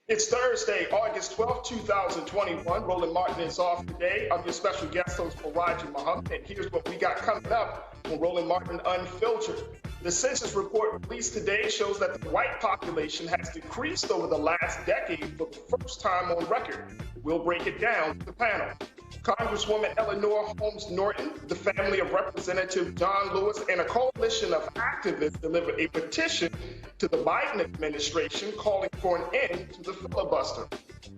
It's Thursday, August 12th, 2021. Roland Martin is off today. I'm your special guest host for Raji Muhammad, and here's what we got coming up on Roland Martin Unfiltered. The census report released today shows that the white population has decreased over the last decade for the first time on record. We'll break it down with the panel. Congresswoman Eleanor Holmes Norton, the family of Representative John Lewis, and a coalition of activists delivered a petition to the Biden administration calling for an end to the filibuster.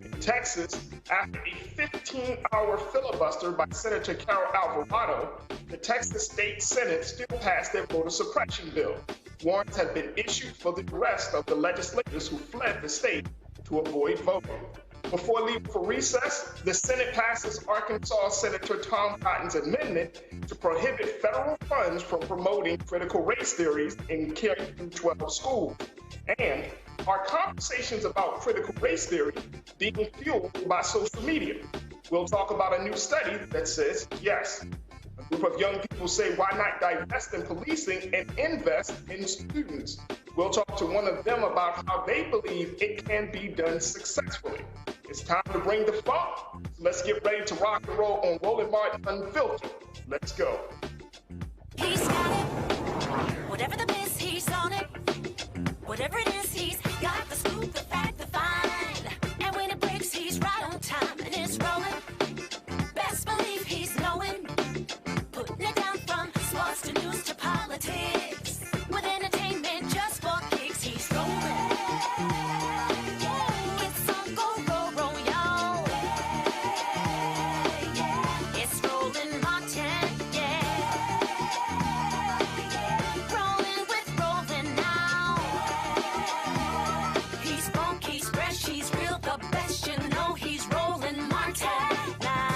In Texas, after a 15-hour filibuster by Senator Carol Alvarado, the Texas State Senate still passed their voter suppression bill. Warrants have been issued for the arrest of the legislators who fled the state to avoid voting. Before leaving for recess, the Senate passes Arkansas Senator Tom Cotton's amendment to prohibit federal funds from promoting critical race theories in K-12 schools. And our conversations about critical race theory being fueled by social media. We'll talk about a new study that says yes. A group of young people say, why not divest in policing and invest in students? We'll talk to one of them about how they believe it can be done successfully. It's time to bring the funk. Let's get ready to rock and roll on Roland Martin Unfiltered. Let's go. He's got it. Whatever the miss, he's on it. Whatever it is, he's got the scoop, the fact, the find. And when it breaks, he's right on time and it's rolling. Best believe he's knowing. Putting it down from sports to news to politics. With entertainment just for kicks, he's rolling. It's on go, go, roll, y'all. It's Roland Martin, yeah. Rolling with Roland now. He's funk, he's fresh, he's real, the best, you know he's Roland Martin now.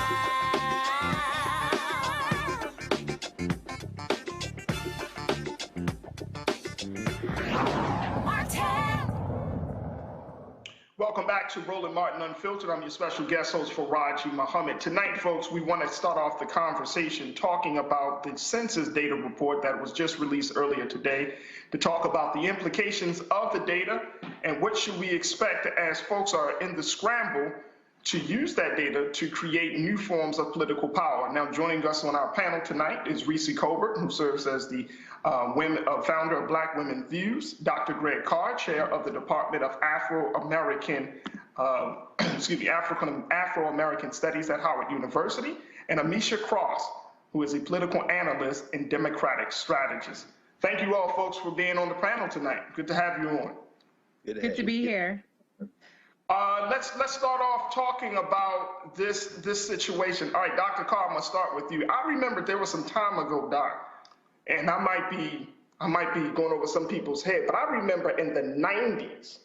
Welcome back to Roland Martin Unfiltered. I'm your special guest host for Raji Muhammad. Tonight, folks, we want to start off the conversation talking about the census data report that was just released earlier today, to talk about the implications of the data and what should we expect as folks are in the scramble to use that data to create new forms of political power. Now, joining us on our panel tonight is Reese Colbert, who serves as the founder of Black Women Views, Dr. Greg Carr, chair of the Department of Afro-American Studies at Howard University, and Amisha Cross, who is a political analyst and democratic strategist. Thank you all, folks, for being on the panel tonight. Good to have you on. Good to be here. Let's start off talking about this situation. All right, Dr. Carr, I'm gonna start with you. I remember there was some time ago, Doc, and I might be going over some people's head, but I remember in the 90s,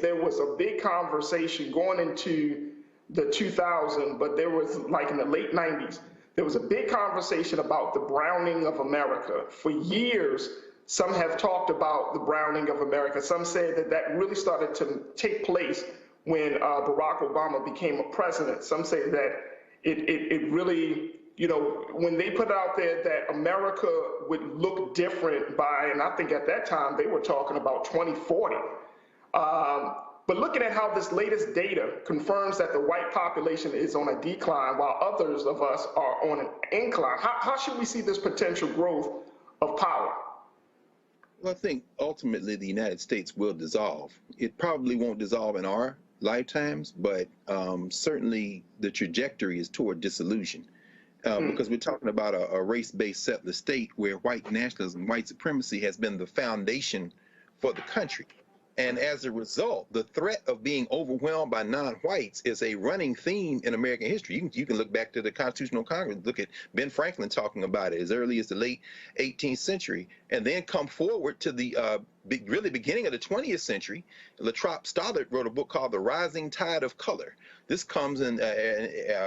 there was a big conversation going into the 2000s, but there was like in the late 90s, there was a big conversation about the browning of America. For years, some have talked about the browning of America. Some say that that really started to take place when Barack Obama became a president. Some say that it really, you know, when they put out there that America would look different by, and I think at that time they were talking about 2040. But looking at how this latest data confirms that the white population is on a decline while others of us are on an incline, how should we see this potential growth of power? Well, I think ultimately the United States will dissolve. It probably won't dissolve in our lifetimes, but certainly the trajectory is toward dissolution. Because we're talking about a race-based settler state where white nationalism, white supremacy has been the foundation for the country. And as a result, the threat of being overwhelmed by non-whites is a running theme in American history. You can look back to the Constitutional Congress, look at Ben Franklin talking about it as early as the late 18th century, and then come forward to the really beginning of the 20th century. Latrobe Stoddard wrote a book called The Rising Tide of Color. This comes in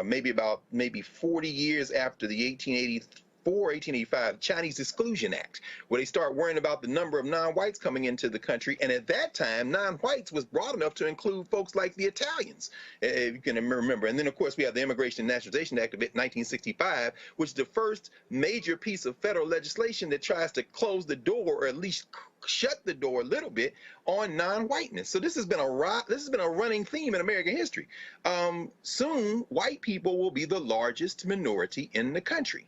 maybe 40 years after the 1885 Chinese Exclusion Act, where they start worrying about the number of non-whites coming into the country. And at that time, non-whites was broad enough to include folks like the Italians, if you can remember. And then, of course, we have the Immigration and Naturalization Act of 1965, which is the first major piece of federal legislation that tries to close the door, or at least shut the door a little bit, on non-whiteness. So this has been a running theme in American history. Soon, white people will be the largest minority in the country.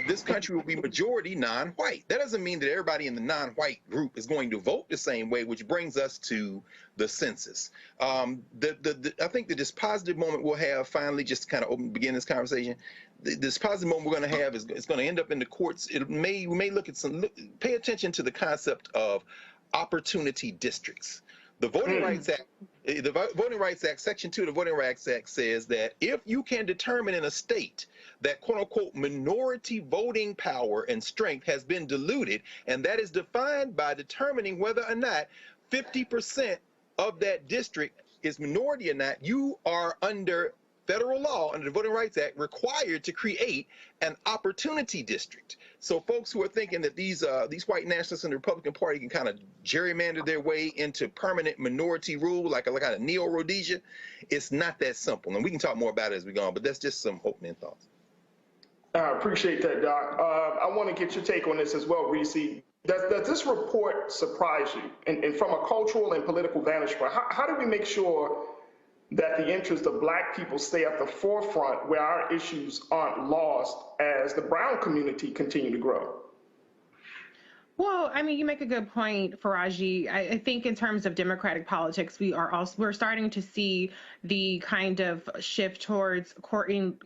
This country will be majority non-white. That doesn't mean that everybody in the non-white group is going to vote the same way, which brings us to the census. I think that this positive moment we'll have finally, just to kind of begin this conversation, this positive moment we're going to have is going to end up in the courts. We may look at pay attention to the concept of opportunity districts. The Voting Rights Act, Section 2 of the Voting Rights Act says that if you can determine in a state that quote unquote minority voting power and strength has been diluted, and that is defined by determining whether or not 50% of that district is minority or not, you are under federal law, under the Voting Rights Act, required to create an opportunity district. So folks who are thinking that these white nationalists in the Republican Party can kind of gerrymander their way into permanent minority rule, like a kind of neo-Rhodesia, it's not that simple. And we can talk more about it as we go on, but that's just some opening thoughts. I appreciate that, Doc. I want to get your take on this as well, Reese. Does this report surprise you? And from a cultural and political vantage point, how do we make sure that the interests of Black people stay at the forefront where our issues aren't lost as the brown community continue to grow? Well, I mean, you make a good point, Faraji. I think in terms of democratic politics, we're starting to see the kind of shift towards courting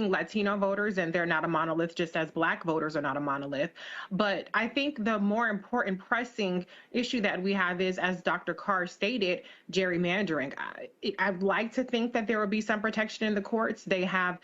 Latino voters, and they're not a monolith, just as Black voters are not a monolith. But I think the more important pressing issue that we have is, as Dr. Carr stated, gerrymandering. I'd like to think that there will be some protection in the courts. They have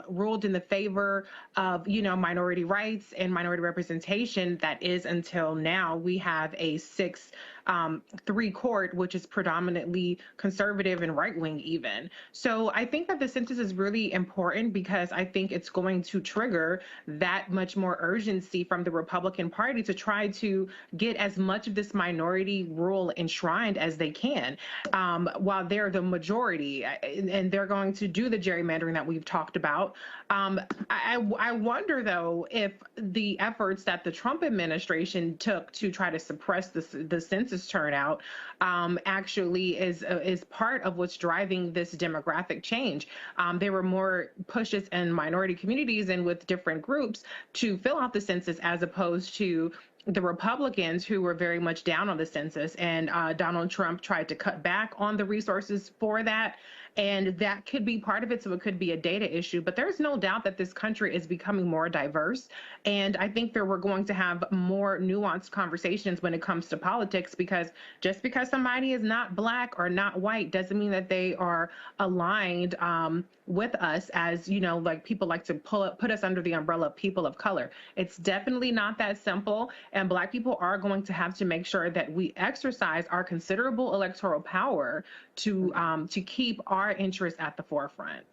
ruled in the favor of, minority rights and minority representation. That is, until now, we have a 6-3 court, which is predominantly conservative and right-wing even. So I think that the census is really important because I think it's going to trigger that much more urgency from the Republican Party to try to get as much of this minority rule enshrined as they can, while they're the majority, and they're going to do the gerrymandering that we've talked about. I wonder, though, if the efforts that the Trump administration took to try to suppress the census turnout actually is part of what's driving this demographic change. There were more pushes in minority communities and with different groups to fill out the census, as opposed to the Republicans, who were very much down on the census, and Donald Trump tried to cut back on the resources for that. And that could be part of it. So it could be a data issue, but there's no doubt that this country is becoming more diverse. And I think that we're going to have more nuanced conversations when it comes to politics, because just because somebody is not black or not white doesn't mean that they are aligned with us, as you know, like people like to put us under the umbrella of people of color. It's definitely not that simple, and black people are going to have to make sure that we exercise our considerable electoral power to keep our interests at the forefront.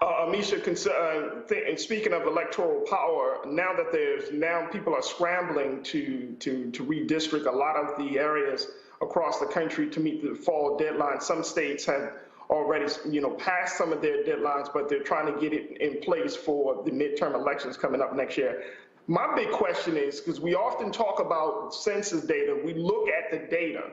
Amisha, and speaking of electoral power, now that people are scrambling to redistrict a lot of the areas across the country to meet the fall deadline. Some states have already, passed some of their deadlines, but they're trying to get it in place for the midterm elections coming up next year. My big question is, because we often talk about census data, we look at the data,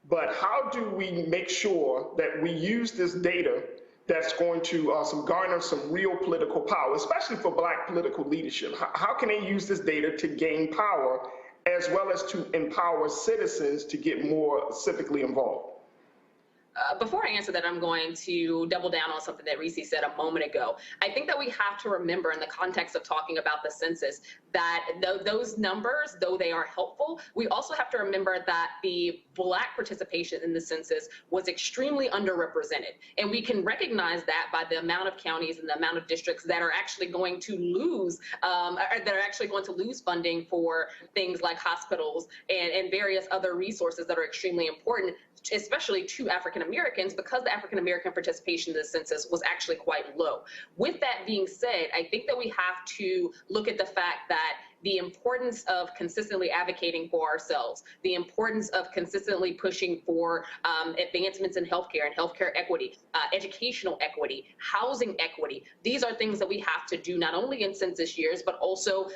but how do we make sure that we use this data that's going to garner some real political power, especially for black political leadership? How can they use this data to gain power, as well as to empower citizens to get more civically involved? Before I answer that, I'm going to double down on something that Reese said a moment ago. I think that we have to remember, in the context of talking about the census, that those numbers, though they are helpful, we also have to remember that the black participation in the census was extremely underrepresented. And we can recognize that by the amount of counties and the amount of districts that are actually going to lose, funding for things like hospitals and various other resources that are extremely important, especially to African Americans, because the African American participation in the census was actually quite low. With that being said, I think that we have to look at the fact that the importance of consistently advocating for ourselves, the importance of consistently pushing for advancements in healthcare and healthcare equity, educational equity, housing equity. These are things that we have to do not only in census years, but also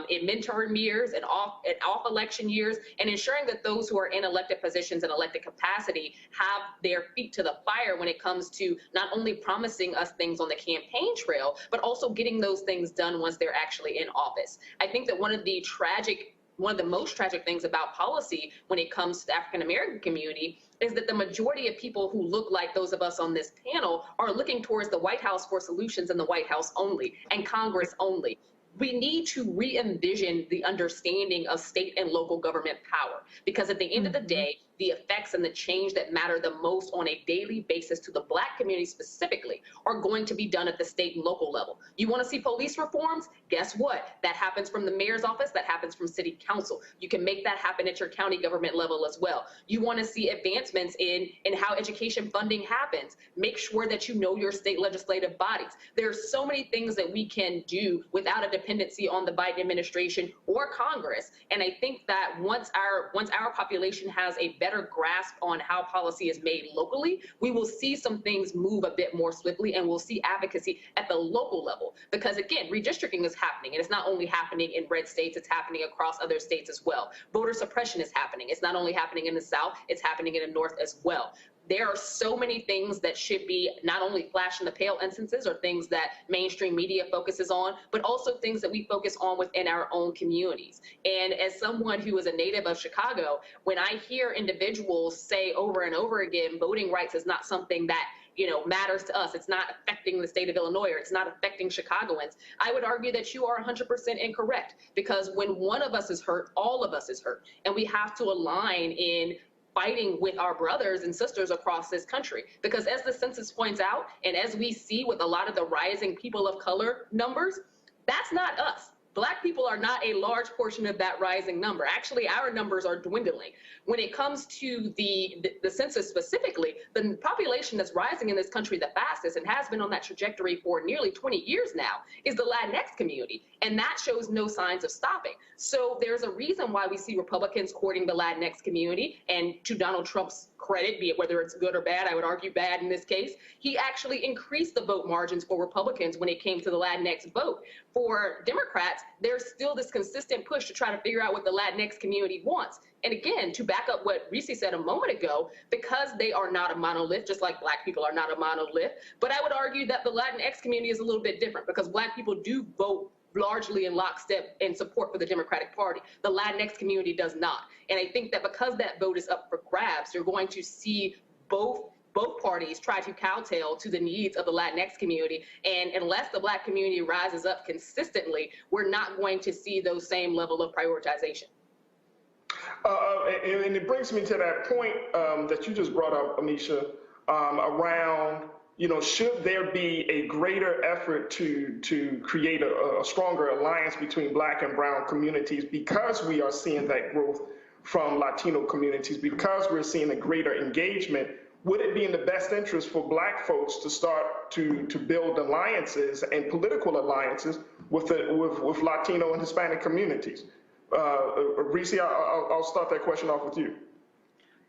in midterm years and off election years, and ensuring that those who are in elected positions and elected capacity have their feet to the fire when it comes to not only promising us things on the campaign trail, but also getting those things done once they're actually in office. I think that one of the most tragic things about policy when it comes to the African American community is that the majority of people who look like those of us on this panel are looking towards the White House for solutions, and the White House only, and Congress only. We need to re-envision the understanding of state and local government power, because at the end of the day, the effects and the change that matter the most on a daily basis to the black community specifically are going to be done at the state and local level. You want to see police reforms? Guess what? That happens from the mayor's office, that happens from city council. You can make that happen at your county government level as well. You want to see advancements in how education funding happens. Make sure that you know your state legislative bodies. There's so many things that we can do without a dependency on the Biden administration or Congress. And I think that once our population has a better grasp on how policy is made locally, we will see some things move a bit more swiftly, and we'll see advocacy at the local level. Because again, redistricting is happening, and it's not only happening in red states, it's happening across other states as well. Voter suppression is happening. It's not only happening in the South, it's happening in the North as well. There are so many things that should be not only flash in the pale instances or things that mainstream media focuses on, but also things that we focus on within our own communities. And as someone who is a native of Chicago, when I hear individuals say over and over again, voting rights is not something that matters to us, it's not affecting the state of Illinois, or it's not affecting Chicagoans, I would argue that you are 100% incorrect, because when one of us is hurt, all of us is hurt. And we have to align in fighting with our brothers and sisters across this country. Because as the census points out, and as we see with a lot of the rising people of color numbers, that's not us. Black people are not a large portion of that rising number. Actually, our numbers are dwindling. When it comes to the census specifically, the population that's rising in this country the fastest, and has been on that trajectory for nearly 20 years now, is the Latinx community. And that shows no signs of stopping. So there's a reason why we see Republicans courting the Latinx community. And to Donald Trump's credit, be it whether it's good or bad, I would argue bad in this case, he actually increased the vote margins for Republicans when it came to the Latinx vote. For Democrats, there's still this consistent push to try to figure out what the Latinx community wants. And again, to back up what Reese said a moment ago, because they are not a monolith, just like black people are not a monolith, but I would argue that the Latinx community is a little bit different, because black people do vote largely in lockstep in support for the Democratic Party. The Latinx community does not. And I think that because that vote is up for grabs, you're going to see both both parties try to kowtow to the needs of the Latinx community. And unless the Black community rises up consistently, we're not going to see those same level of prioritization. And it brings me to that point that you just brought up, Amisha, around, should there be a greater effort to create a stronger alliance between Black and brown communities, because we are seeing that growth from Latino communities, because we're seeing a greater engagement? Would it be in the best interest for Black folks to start to build alliances and political alliances with Latino and Hispanic communities? Reese, I'll start that question off with you.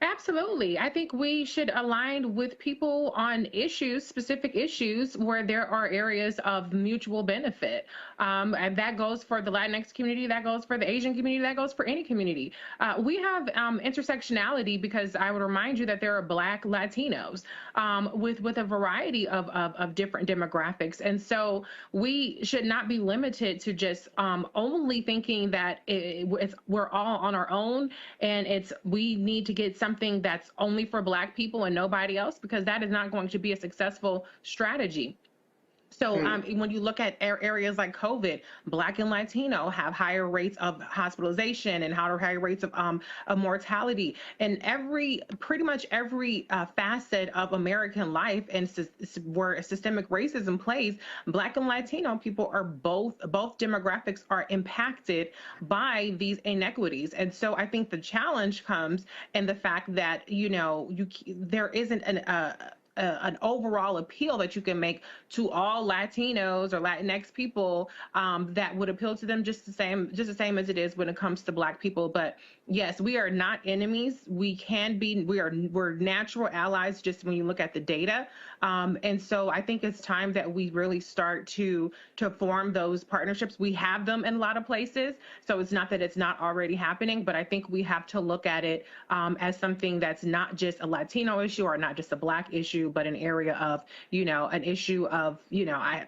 Absolutely. I think we should align with people on issues, specific issues where there are areas of mutual benefit. And that goes for the Latinx community, that goes for the Asian community, that goes for any community. We have intersectionality because I would remind you that there are Black Latinos with a variety of different demographics. And so we should not be limited to just only thinking that we're all on our own and we need to get something that's only for Black people and nobody else, because that is not going to be a successful strategy. So when you look at areas like COVID, Black and Latino have higher rates of hospitalization and higher rates of mortality. And pretty much every facet of American life and where systemic racism plays, Black and Latino people are both demographics are impacted by these inequities. And so I think the challenge comes in the fact that, there isn't an overall appeal that you can make to all Latinos or Latinx people that would appeal to them just the same as it is when it comes to Black people. But yes, we are not enemies. We're natural allies just when you look at the data. And so I think it's time that we really start to form those partnerships. We have them in a lot of places, so it's not that it's not already happening, but I think we have to look at it as something that's not just a Latino issue or not just a Black issue, but an area of, an issue of, I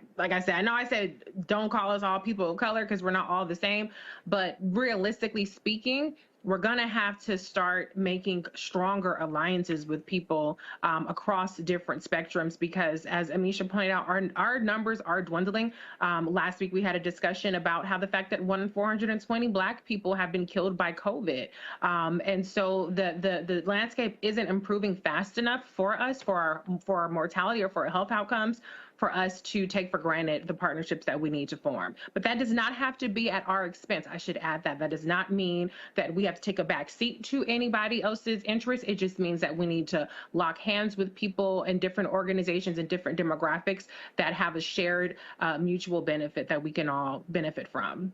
know I said don't call us all people of color because we're not all the same, but realistically speaking, we're going to have to start making stronger alliances with people across different spectrums, because as Amisha pointed out, our numbers are dwindling. Last week, we had a discussion about how the fact that 1 in 420 Black people have been killed by COVID. And so the landscape isn't improving fast enough for us, for our mortality or for our health outcomes, for us to take for granted the partnerships that we need to form. But that does not have to be at our expense. I should add that. That does not mean that we have to take a back seat to anybody else's interests. It just means that we need to lock hands with people in different organizations and different demographics that have a shared mutual benefit that we can all benefit from.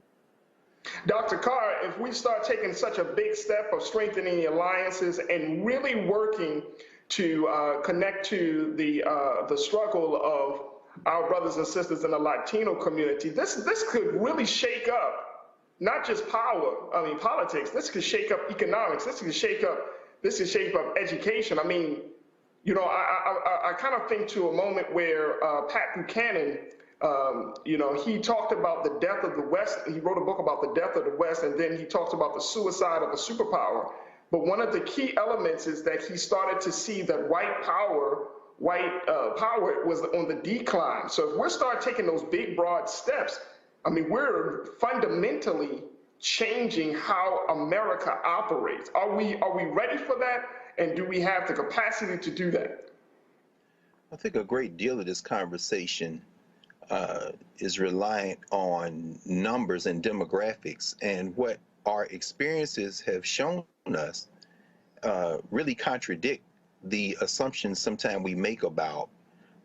Dr. Carr, if we start taking such a big step of strengthening the alliances and really working to connect to the struggle of our brothers and sisters in the Latino community, this could really shake up not just politics. This could shake up economics. This could shake up education. I kind of think to a moment where Pat Buchanan, he talked about the death of the West. He wrote a book about the death of the West, and then he talks about the suicide of a superpower. But one of the key elements is that he started to see that white power was on the decline. So if we start taking those big, broad steps, we're fundamentally changing how America operates. Are we ready for that? And do we have the capacity to do that? I think a great deal of this conversation is reliant on numbers and demographics, and what our experiences have shown us really contradict the assumptions sometimes we make about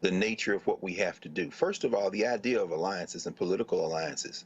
the nature of what we have to do. First of all, the idea of alliances and political alliances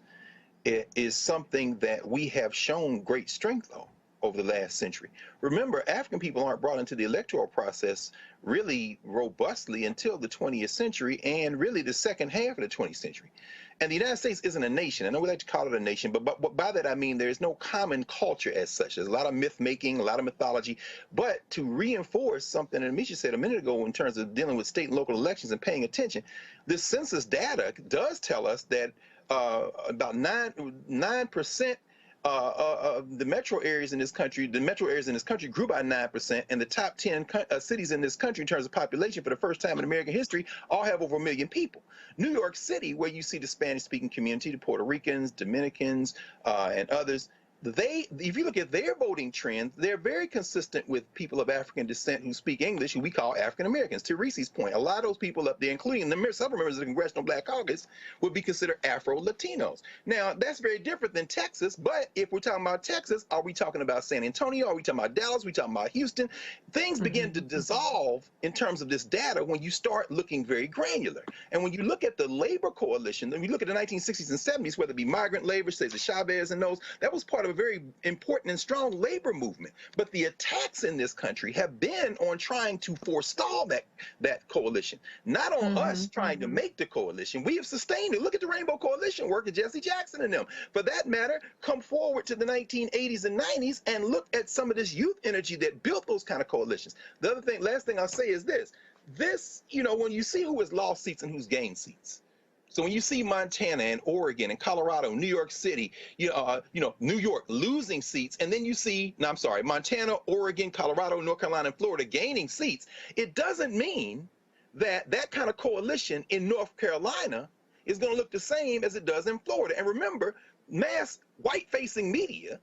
is something that we have shown great strength on over the last century. Remember, African people aren't brought into the electoral process really robustly until the 20th century and really the second half of the 20th century. And the United States isn't a nation. I know we like to call it a nation, but by that I mean there is no common culture as such. There's a lot of myth-making, a lot of mythology. But to reinforce something that Amisha said a minute ago in terms of dealing with state and local elections and paying attention, this census data does tell us that about 9% the metro areas in this country, grew by 9%, and the top 10 cities in this country in terms of population for the first time in American history all have over 1 million people. New York City, where you see the Spanish-speaking community, the Puerto Ricans, Dominicans, and others, if you look at their voting trends, they're very consistent with people of African descent who speak English, who we call African Americans. To Reese's point, a lot of those people up there, including several members of the Congressional Black Caucus, would be considered Afro-Latinos. Now, that's very different than Texas, but if we're talking about Texas, are we talking about San Antonio? Are we talking about Dallas? Are we talking about Houston? Things begin to dissolve in terms of this data when you start looking very granular. And when you look at the labor coalition, when you look at the 1960s and 70s, whether it be migrant labor, say the Chavez and those, that was part of a very important and strong labor movement. But the attacks in this country have been on trying to forestall that coalition, not on us trying to make the coalition. We have sustained it. Look at the Rainbow Coalition work of Jesse Jackson and them. For that matter, come forward to the 1980s and 90s and look at some of this youth energy that built those kind of coalitions. The other thing, last thing I'll say is this, when you see who has lost seats and who's gained seats, so when you see Montana and Oregon and Colorado, New York City, New York losing seats, and then you see, Montana, Oregon, Colorado, North Carolina, and Florida gaining seats, it doesn't mean that that kind of coalition in North Carolina is going to look the same as it does in Florida. And remember, mass white-facing media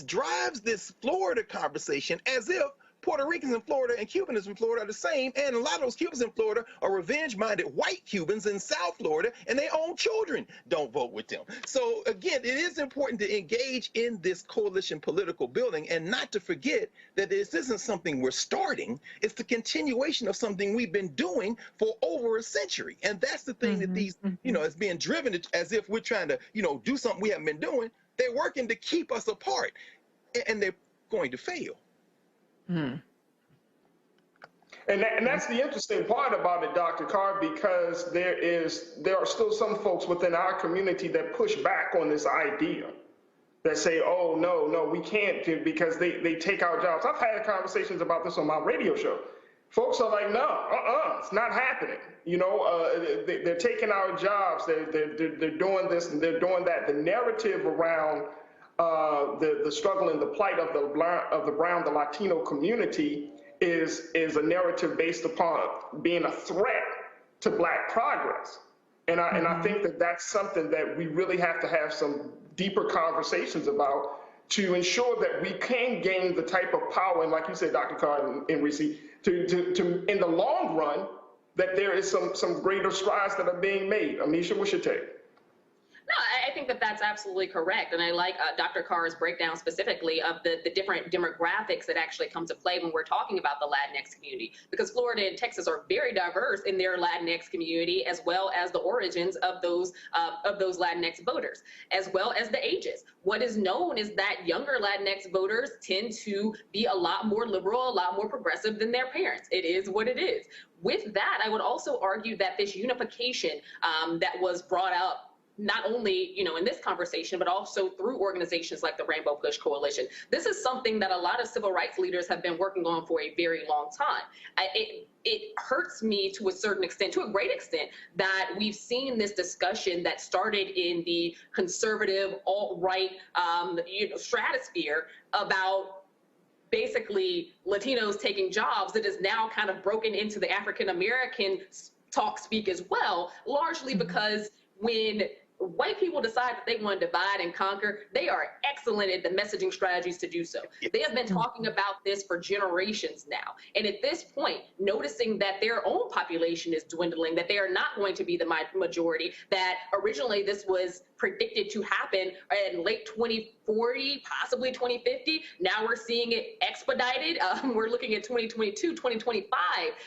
drives this Florida conversation as if Puerto Ricans in Florida and Cubans in Florida are the same, and a lot of those Cubans in Florida are revenge-minded white Cubans in South Florida, and their own children don't vote with them. So again, it is important to engage in this coalition political building and not to forget that this isn't something we're starting, it's the continuation of something we've been doing for over a century. And that's the thing that these, it's being driven as if we're trying to, do something we haven't been doing. They're working to keep us apart, and they're going to fail. And that's the interesting part about it, Dr. Carr, because there are still some folks within our community that push back on this idea, that say, oh, no, we can't do, because they take our jobs. I've had conversations about this on my radio show. Folks are like, no, it's not happening. They're taking our jobs. They're doing this and they're doing that. The narrative around the struggle and the plight of the brown, the Latino community is a narrative based upon being a threat to Black progress. And I think that that's something that we really have to have some deeper conversations about to ensure that we can gain the type of power, and like you said, Dr. Carr and Reese, to in the long run, that there is some greater strides that are being made. Amisha, what's your take? No, I think that that's absolutely correct. And I like Dr. Carr's breakdown specifically of the different demographics that actually come to play when we're talking about the Latinx community, because Florida and Texas are very diverse in their Latinx community, as well as the origins of those Latinx voters, as well as the ages. What is known is that younger Latinx voters tend to be a lot more liberal, a lot more progressive than their parents. It is what it is. With that, I would also argue that this unification that was brought up not only, in this conversation, but also through organizations like the Rainbow Push Coalition. This is something that a lot of civil rights leaders have been working on for a very long time. It hurts me to a certain extent, to a great extent, that we've seen this discussion that started in the conservative, alt-right stratosphere about basically Latinos taking jobs, that is now kind of broken into the African-American talk speak as well, largely because when white people decide that they want to divide and conquer, they are excellent at the messaging strategies to do so. They have been talking about this for generations now. And at this point, noticing that their own population is dwindling, that they are not going to be the majority, that originally this was predicted to happen in late 2040, possibly 2050. Now we're seeing it expedited. We're looking at 2022, 2025,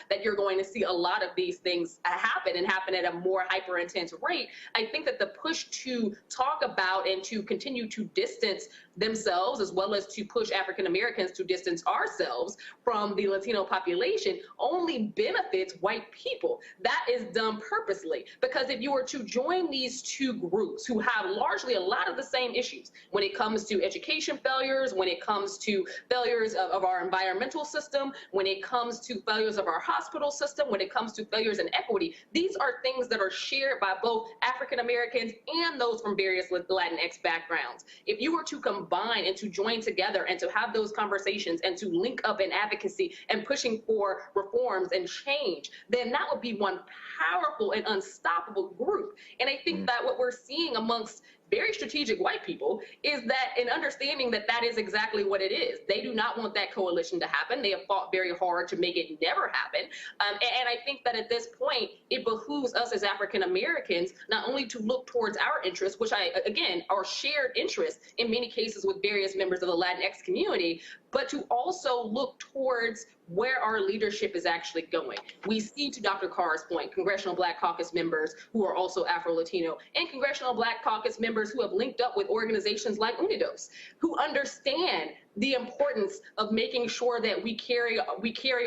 that you're going to see a lot of these things happen and happen at a more hyper intense rate. I think that the push to talk about and to continue to distance themselves, as well as to push African Americans to distance ourselves from the Latino population, only benefits white people. That is done purposely, because if you were to join these two groups who have largely a lot of the same issues when it comes to education failures, when it comes to failures of our environmental system, when it comes to failures of our hospital system, when it comes to failures in equity, these are things that are shared by both African Americans Americans and those from various Latinx backgrounds. If you were to combine and to join together and to have those conversations and to link up in advocacy and pushing for reforms and change, then that would be one powerful and unstoppable group. And I think that what we're seeing amongst very strategic white people is that an understanding that that is exactly what it is. They do not want that coalition to happen. They have fought very hard to make it never happen. And I think that at this point, it behooves us as African Americans not only to look towards our interests, which again, are shared interests in many cases with various members of the Latinx community, but to also look towards where our leadership is actually going. We see, to Dr. Carr's point, Congressional Black Caucus members who are also Afro-Latino and Congressional Black Caucus members who have linked up with organizations like Unidos, who understand the importance of making sure that we carry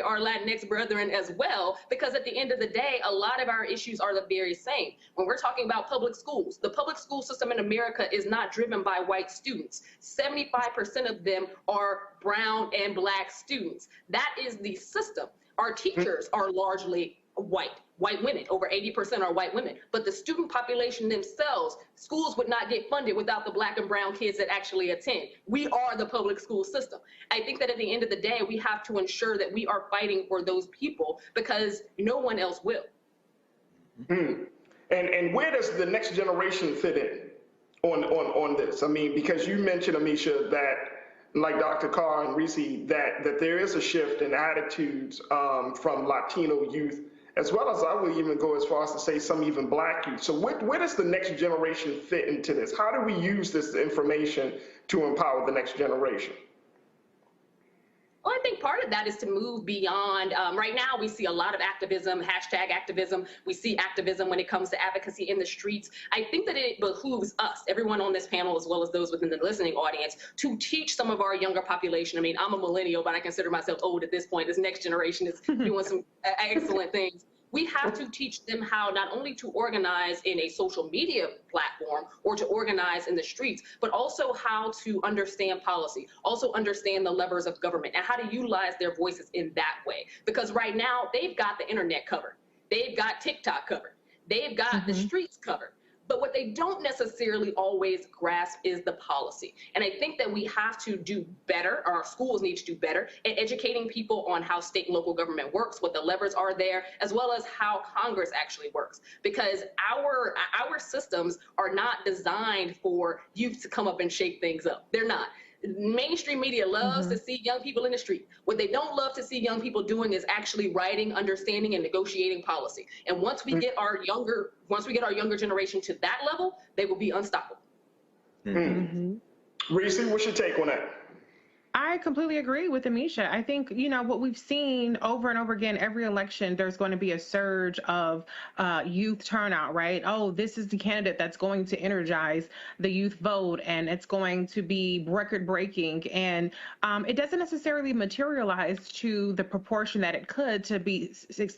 our Latinx brethren as well, because at the end of the day, a lot of our issues are the very same. When we're talking about public schools, the public school system in America is not driven by white students. 75% of them are brown and Black students. That is the system. Our teachers are largely white women. Over 80% are white women. But the student population themselves, schools would not get funded without the Black and brown kids that actually attend. We are the public school system. I think that at the end of the day, we have to ensure that we are fighting for those people because no one else will. And where does the next generation fit in on this? I mean, because you mentioned, Amisha, that like Dr. Carr and Reese, that there is a shift in attitudes from Latino youth, as well as I would even go as far as to say some even Black youth. So where does the next generation fit into this? How do we use this information to empower the next generation? Well, I think part of that is to move beyond. Right now, we see a lot of activism, hashtag activism. We see activism when it comes to advocacy in the streets. I think that it behooves us, everyone on this panel, as well as those within the listening audience, to teach some of our younger population. I mean, I'm a millennial, but I consider myself old at this point. This next generation is doing some excellent things. We have to teach them how not only to organize in a social media platform or to organize in the streets, but also how to understand policy, also understand the levers of government and how to utilize their voices in that way. Because right now, they've got the internet covered. They've got TikTok covered. They've got the streets covered. But what they don't necessarily always grasp is the policy. And I think that we have to do better, or our schools need to do better, at educating people on how state and local government works, what the levers are there, as well as how Congress actually works. Because our systems are not designed for youth to come up and shake things up. They're not. Mainstream media loves to see young people in the street. What they don't love to see young people doing is actually writing, understanding, and negotiating policy. And once we get our younger generation to that level, they will be unstoppable. Reese, what's your take on that? I completely agree with Amisha. I think, what we've seen over and over again, every election, there's going to be a surge of youth turnout, right? Oh, this is the candidate that's going to energize the youth vote, and it's going to be record-breaking. And it doesn't necessarily materialize to the proportion that it could to be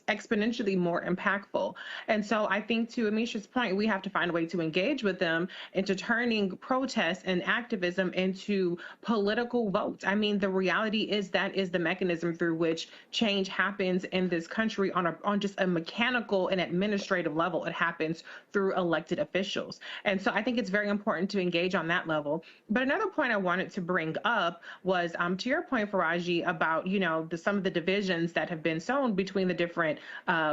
exponentially more impactful. And so I think, to Amisha's point, we have to find a way to engage with them into turning protests and activism into political votes. I mean, the reality is that is the mechanism through which change happens in this country on just a mechanical and administrative level. It happens through elected officials. And so I think it's very important to engage on that level. But another point I wanted to bring up was to your point, Faraji, about, some of the divisions that have been sown between the different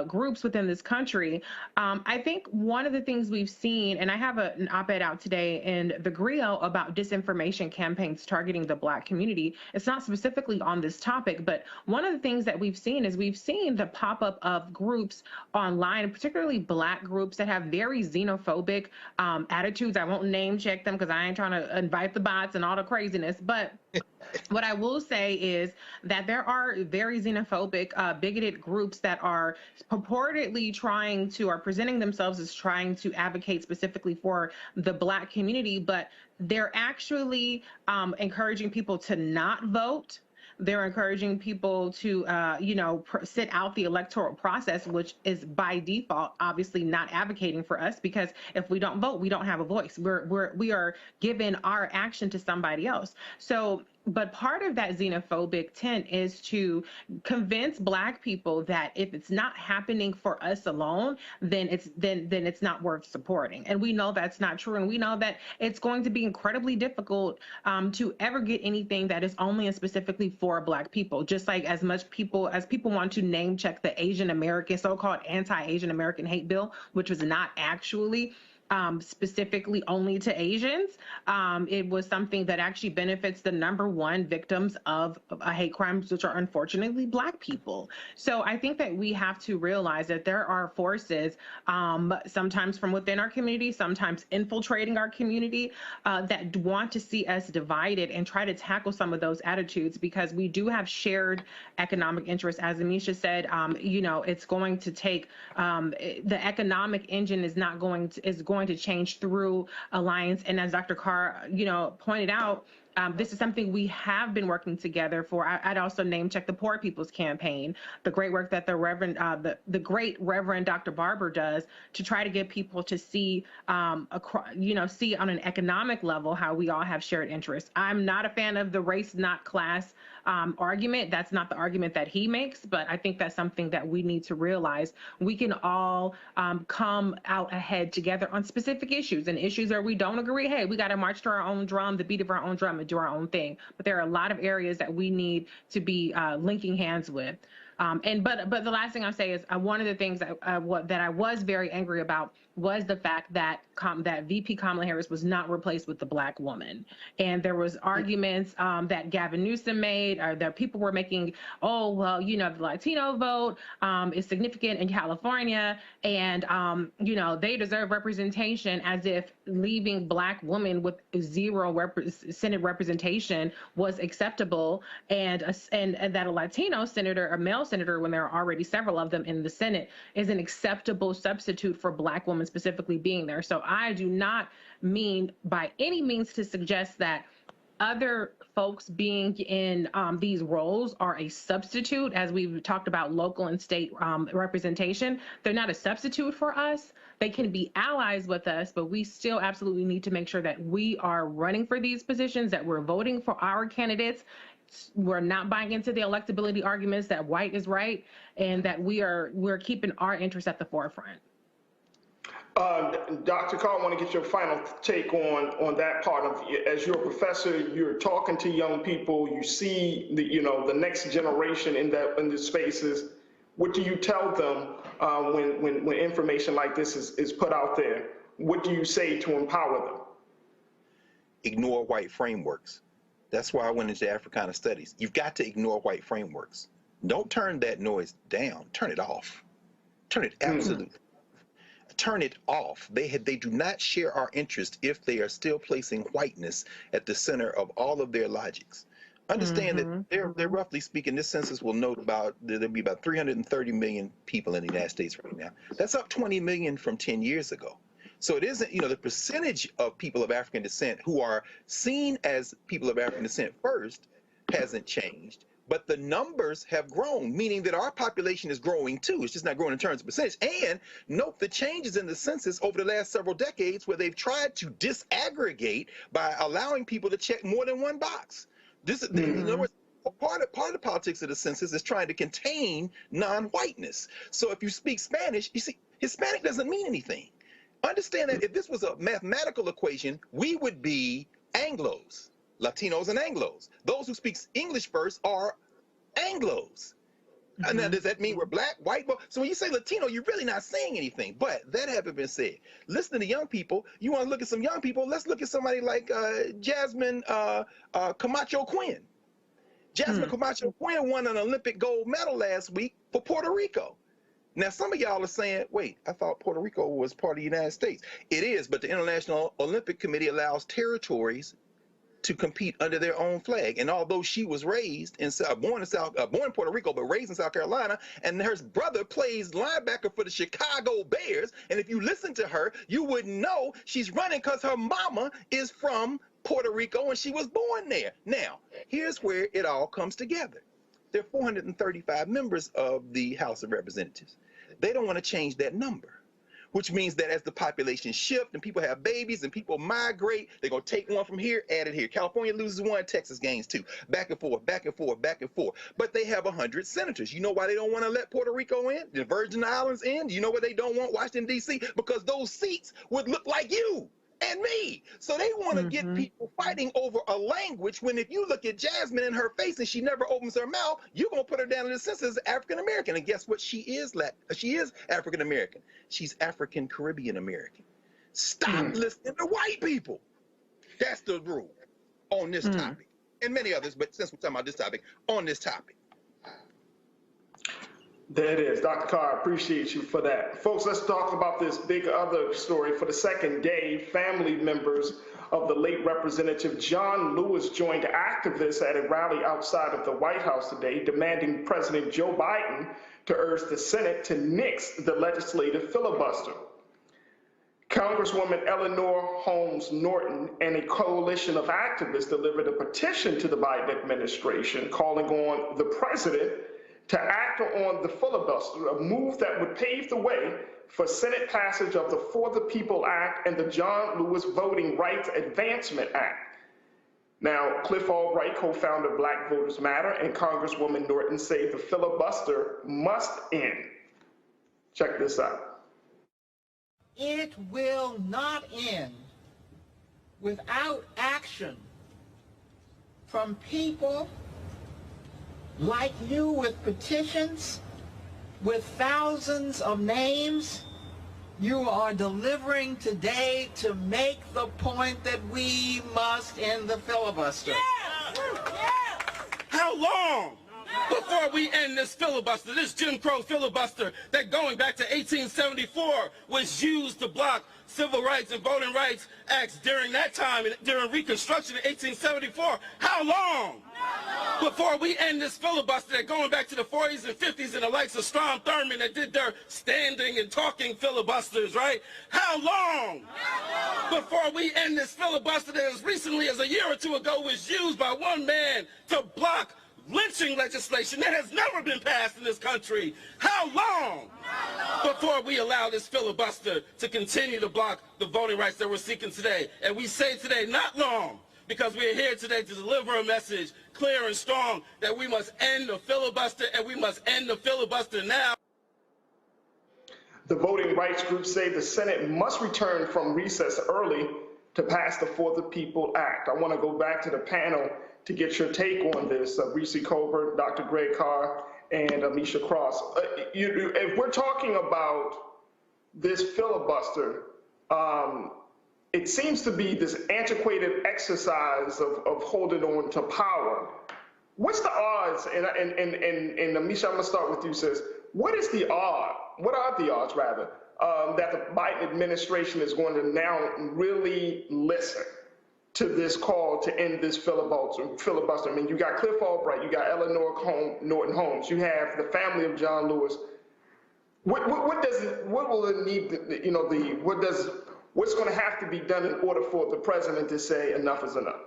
groups within this country. I think one of the things we've seen, and I have an op-ed out today in the Griot about disinformation campaigns targeting the Black community. It's not specifically on this topic, but one of the things that we've seen is we've seen the pop-up of groups online, particularly Black groups that have very xenophobic attitudes. I won't name check them because I ain't trying to invite the bots and all the craziness, but what I will say is that there are very xenophobic, bigoted groups that are purportedly are presenting themselves as trying to advocate specifically for the Black community, but they're actually encouraging people to not vote. They're encouraging people to, sit out the electoral process, which is by default obviously not advocating for us, because if we don't vote, we don't have a voice. We are given our action to somebody else. So But part of that xenophobic tint is to convince Black people that if it's not happening for us alone, then it's not worth supporting. And we know that's not true, and we know that it's going to be incredibly difficult to ever get anything that is only and specifically for Black people. Just like as people want to name check the Asian American, so-called anti-Asian American hate bill, which was not actually specifically only to Asians. It was something that actually benefits the number one victims of hate crimes, which are unfortunately Black people. So I think that we have to realize that there are forces, sometimes from within our community, sometimes infiltrating our community, that want to see us divided and try to tackle some of those attitudes, because we do have shared economic interests. As Amisha said, it's going to take the economic engine is going to change through alliance. And as Dr. Carr, pointed out, this is something we have been working together for. I'd also name check the Poor People's Campaign, the great work that the great Reverend Dr. Barber does to try to get people to see, see on an economic level how we all have shared interests. I'm not a fan of the race, not class argument. That's not the argument that he makes, but I think that's something that we need to realize. We can all come out ahead together on specific issues, and issues where we don't agree. Hey, we got to march to our own drum, the beat of our own drum, and do our own thing. But there are a lot of areas that we need to be linking hands with. But the last thing I'll say is one of the things that I was very angry about was the fact that that VP Kamala Harris was not replaced with the Black woman. And there was arguments that Gavin Newsom made, or that people were making, the Latino vote is significant in California, and they deserve representation, as if leaving Black women with zero Senate representation was acceptable, and that a Latino senator, a male senator, when there are already several of them in the Senate, is an acceptable substitute for Black women specifically being there. So I do not mean by any means to suggest that other folks being in these roles are a substitute. As we've talked about local and state representation, they're not a substitute for us. They can be allies with us, but we still absolutely need to make sure that we are running for these positions, that we're voting for our candidates. We're not buying into the electability arguments that white is right, and that we're keeping our interests at the forefront. Dr. Carr, I want to get your final take on that part of, as you're a professor, you're talking to young people, you see the next generation in the spaces. What do you tell them when information like this is put out there? What do you say to empower them? Ignore white frameworks. That's why I went into Africana studies. You've got to ignore white frameworks. Don't turn that noise down. Turn it off. Turn it absolutely. Turn it off. They do not share our interest if they are still placing whiteness at the center of all of their logics. Understand that they're roughly speaking, this census will note there'll be about 330 million people in the United States right now. That's up 20 million from 10 years ago. So it isn't, the percentage of people of African descent who are seen as people of African descent first hasn't changed, but the numbers have grown, meaning that our population is growing too. It's just not growing in terms of percentage. And note the changes in the census over the last several decades, where they've tried to disaggregate by allowing people to check more than one box. In other words, part of the politics of the census is trying to contain non-whiteness. So if you speak Spanish, you see, Hispanic doesn't mean anything. Understand that if this was a mathematical equation, we would be Anglos, Latinos and Anglos. Those who speak English first are Anglos. And now, does that mean we're Black, white? So when you say Latino, you're really not saying anything. But that having been said, listen to young people. You want to look at some young people? Let's look at somebody like Jasmine Camacho Quinn. Jasmine Camacho Quinn won an Olympic gold medal last week for Puerto Rico. Now, some of y'all are saying, wait, I thought Puerto Rico was part of the United States. It is, but the International Olympic Committee allows territories to compete under their own flag. And although she was raised born in Puerto Rico, but raised in South Carolina, and her brother plays linebacker for the Chicago Bears, and if you listen to her, you would know she's running because her mama is from Puerto Rico and she was born there. Now, here's where it all comes together. There are 435 members of the House of Representatives. They don't want to change that number. which means that as the population shift and people have babies and people migrate, they're going to take one from here, add it here. California loses one, Texas gains two. Back and forth, back and forth, back and forth. But they have 100 senators. You know why they don't want to let Puerto Rico in, the Virgin Islands in? You know why they don't want Washington, D.C.? Because those seats would look like you and me. So they want to get people fighting over a language, when if you look at Jasmine in her face and she never opens her mouth, you're going to put her down in the census as African American. And guess what? She is African American. She's African Caribbean American. Stop listening to white people. That's the rule on this topic. And many others, but since we're talking about this topic, on this topic. There it is. Dr. Carr, I appreciate you for that. Folks, let's talk about this big other story. For the second day, family members of the late Representative John Lewis joined activists at a rally outside of the White House today, demanding President Joe Biden to urge the Senate to nix the legislative filibuster. Congresswoman Eleanor Holmes Norton and a coalition of activists delivered a petition to the Biden administration calling on the president to act on the filibuster, a move that would pave the way for Senate passage of the For the People Act and the John Lewis Voting Rights Advancement Act. Now, Cliff Albright, co-founder of Black Voters Matter, and Congresswoman Norton say the filibuster must end. Check this out. It will not end without action from people like you with petitions, with thousands of names. You are delivering today to make the point that we must end the filibuster. How long before we end this filibuster, this Jim Crow filibuster that going back to 1874 was used to block civil rights and voting rights acts during that time, during Reconstruction in 1874? How long before we end this filibuster that going back to the 40s and 50s and the likes of Strom Thurmond that did their standing and talking filibusters, right? How long before we end this filibuster that as recently as a year or two ago was used by one man to block lynching legislation that has never been passed in this country? How long before we allow this filibuster to continue to block the voting rights that we're seeking today? And we say today, not long, because we are here today to deliver a message clear and strong that we must end the filibuster, and we must end the filibuster now. The voting rights groups say the Senate must return from recess early to pass the For the People Act. I want to go back to the panel to get your take on this. Reese Colbert, Dr. Greg Carr, and Amisha Cross. If we're talking about this filibuster, it seems to be this antiquated exercise of holding on to power. What's the odds, and Amisha, I'm gonna start with you, sis. What are the odds, rather, that the Biden administration is going to now really listen to this call to end this filibuster? I mean, you got Cliff Albright, you got Eleanor Norton Holmes, you have the family of John Lewis. What will it need to, what's going to have to be done in order for the president to say enough is enough?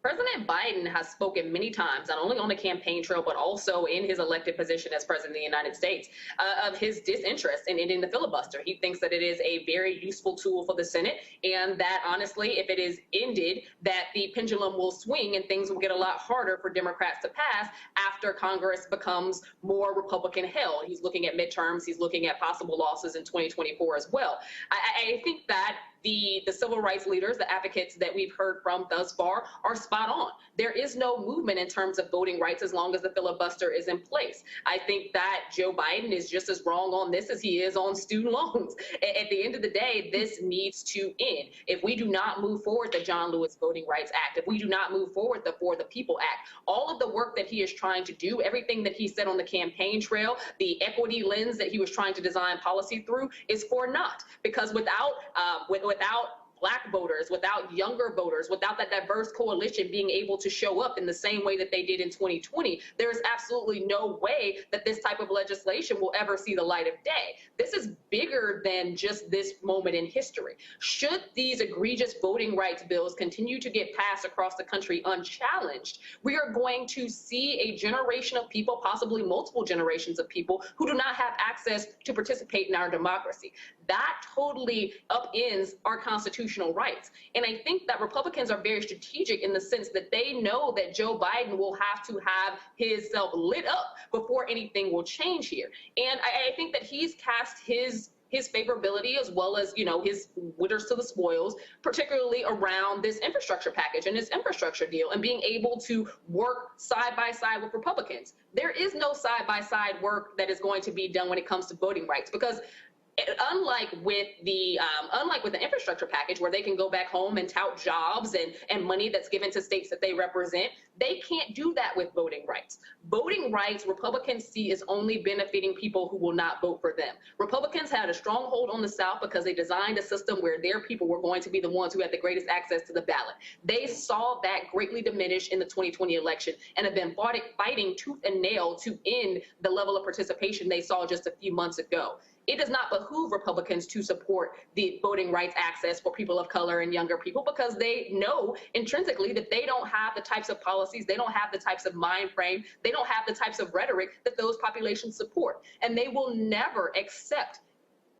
President Biden has spoken many times, not only on the campaign trail, but also in his elected position as president of the United States, of his disinterest in ending the filibuster. He thinks that it is a very useful tool for the Senate, and that honestly, if it is ended, that the pendulum will swing and things will get a lot harder for Democrats to pass after Congress becomes more Republican held. He's looking at midterms, he's looking at possible losses in 2024 as well. I think that the civil rights leaders, the advocates that we've heard from thus far, are spot on. There is no movement in terms of voting rights as long as the filibuster is in place. I think that Joe Biden is just as wrong on this as he is on student loans. At the end of the day, this needs to end. If we do not move forward the John Lewis Voting Rights Act, if we do not move forward the For the People Act, all of the work that he is trying to do, everything that he said on the campaign trail, the equity lens that he was trying to design policy through, is for naught. Because without Black voters, without younger voters, without that diverse coalition being able to show up in the same way that they did in 2020, there is absolutely no way that this type of legislation will ever see the light of day. This is bigger than just this moment in history. Should these egregious voting rights bills continue to get passed across the country unchallenged, we are going to see a generation of people, possibly multiple generations of people, who do not have access to participate in our democracy. That totally upends our constitutional rights. And I think that Republicans are very strategic in the sense that they know that Joe Biden will have to have his self lit up before anything will change here. And I think that he's cast his favorability as well as, you know, his winners to the spoils, particularly around this infrastructure package and this infrastructure deal and being able to work side by side with Republicans. There is no side by side work that is going to be done when it comes to voting rights, because unlike with the infrastructure package, where they can go back home and tout jobs and money that's given to states that they represent, they can't do that with voting rights. Voting rights, Republicans see as only benefiting people who will not vote for them. Republicans had a stronghold on the South because they designed a system where their people were going to be the ones who had the greatest access to the ballot. They saw that greatly diminish in the 2020 election and have been fighting tooth and nail to end the level of participation they saw just a few months ago. It does not behoove Republicans to support the voting rights access for people of color and younger people, because they know intrinsically that they don't have the types of policies, they don't have the types of mind frame, they don't have the types of rhetoric that those populations support. And they will never accept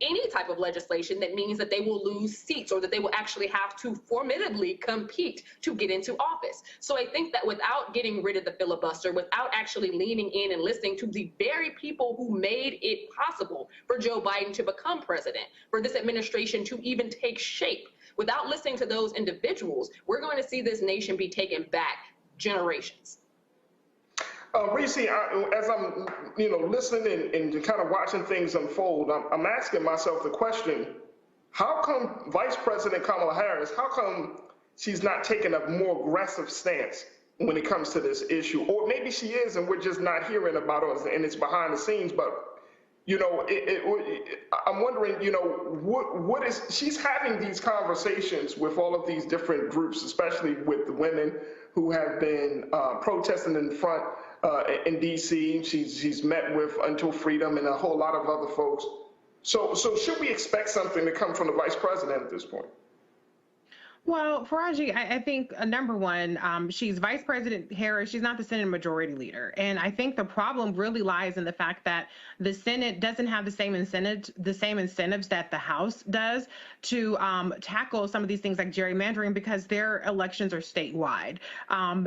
any type of legislation that means that they will lose seats or that they will actually have to formidably compete to get into office. So I think that without getting rid of the filibuster, without actually leaning in and listening to the very people who made it possible for Joe Biden to become president, for this administration to even take shape, without listening to those individuals, we're going to see this nation be taken back generations. Reese, as I'm, listening and kind of watching things unfold, I'm asking myself the question: how come Vice President Kamala Harris? How come she's not taking a more aggressive stance when it comes to this issue? Or maybe she is, and we're just not hearing about it, and it's behind the scenes. But I'm wondering, what is she's having these conversations with all of these different groups, especially with the women who have been protesting in front. In D.C., she's met with Until Freedom and a whole lot of other folks. So should we expect something to come from the vice president at this point? Well, Faraji, I think number one, she's Vice President Harris. She's not the Senate Majority Leader, and I think the problem really lies in the fact that the Senate doesn't have the same incentives that the House does to tackle some of these things like gerrymandering, because their elections are statewide.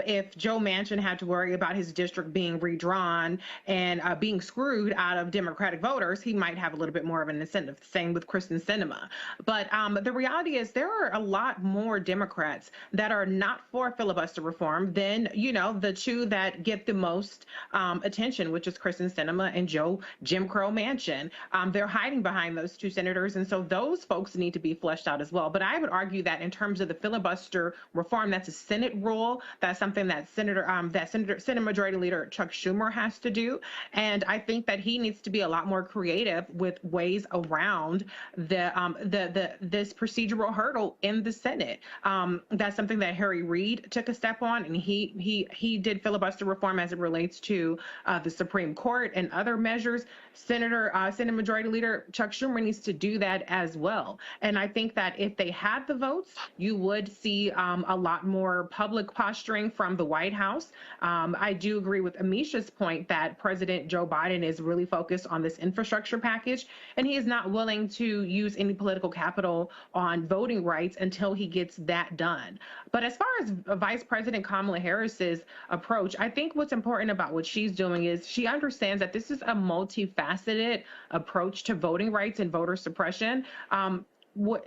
If Joe Manchin had to worry about his district being redrawn and being screwed out of Democratic voters, he might have a little bit more of an incentive. Same with Kristen Sinema. But the reality is there are a lot more Democrats that are not for filibuster reform than, the two that get the most attention, which is Kristen Sinema and Jim Crow Manchin. They're hiding behind those two senators, and so those folks need to be fleshed out as well. But I would argue that in terms of the filibuster reform, that's a Senate rule. That's something that Senate Majority Leader Chuck Schumer has to do, and I think that he needs to be a lot more creative with ways around this procedural hurdle in the Senate. That's something that Harry Reid took a step on, and he did filibuster reform as it relates to the Supreme Court and other measures. Senate Majority Leader Chuck Schumer needs to do that as well. And I think that if they had the votes, you would see a lot more public posturing from the White House. I do agree with Amisha's point that President Joe Biden is really focused on this infrastructure package, and he is not willing to use any political capital on voting rights until he gets that done. But as far as Vice President Kamala Harris's approach, I think what's important about what she's doing is she understands that this is a multifaceted approach to voting rights and voter suppression.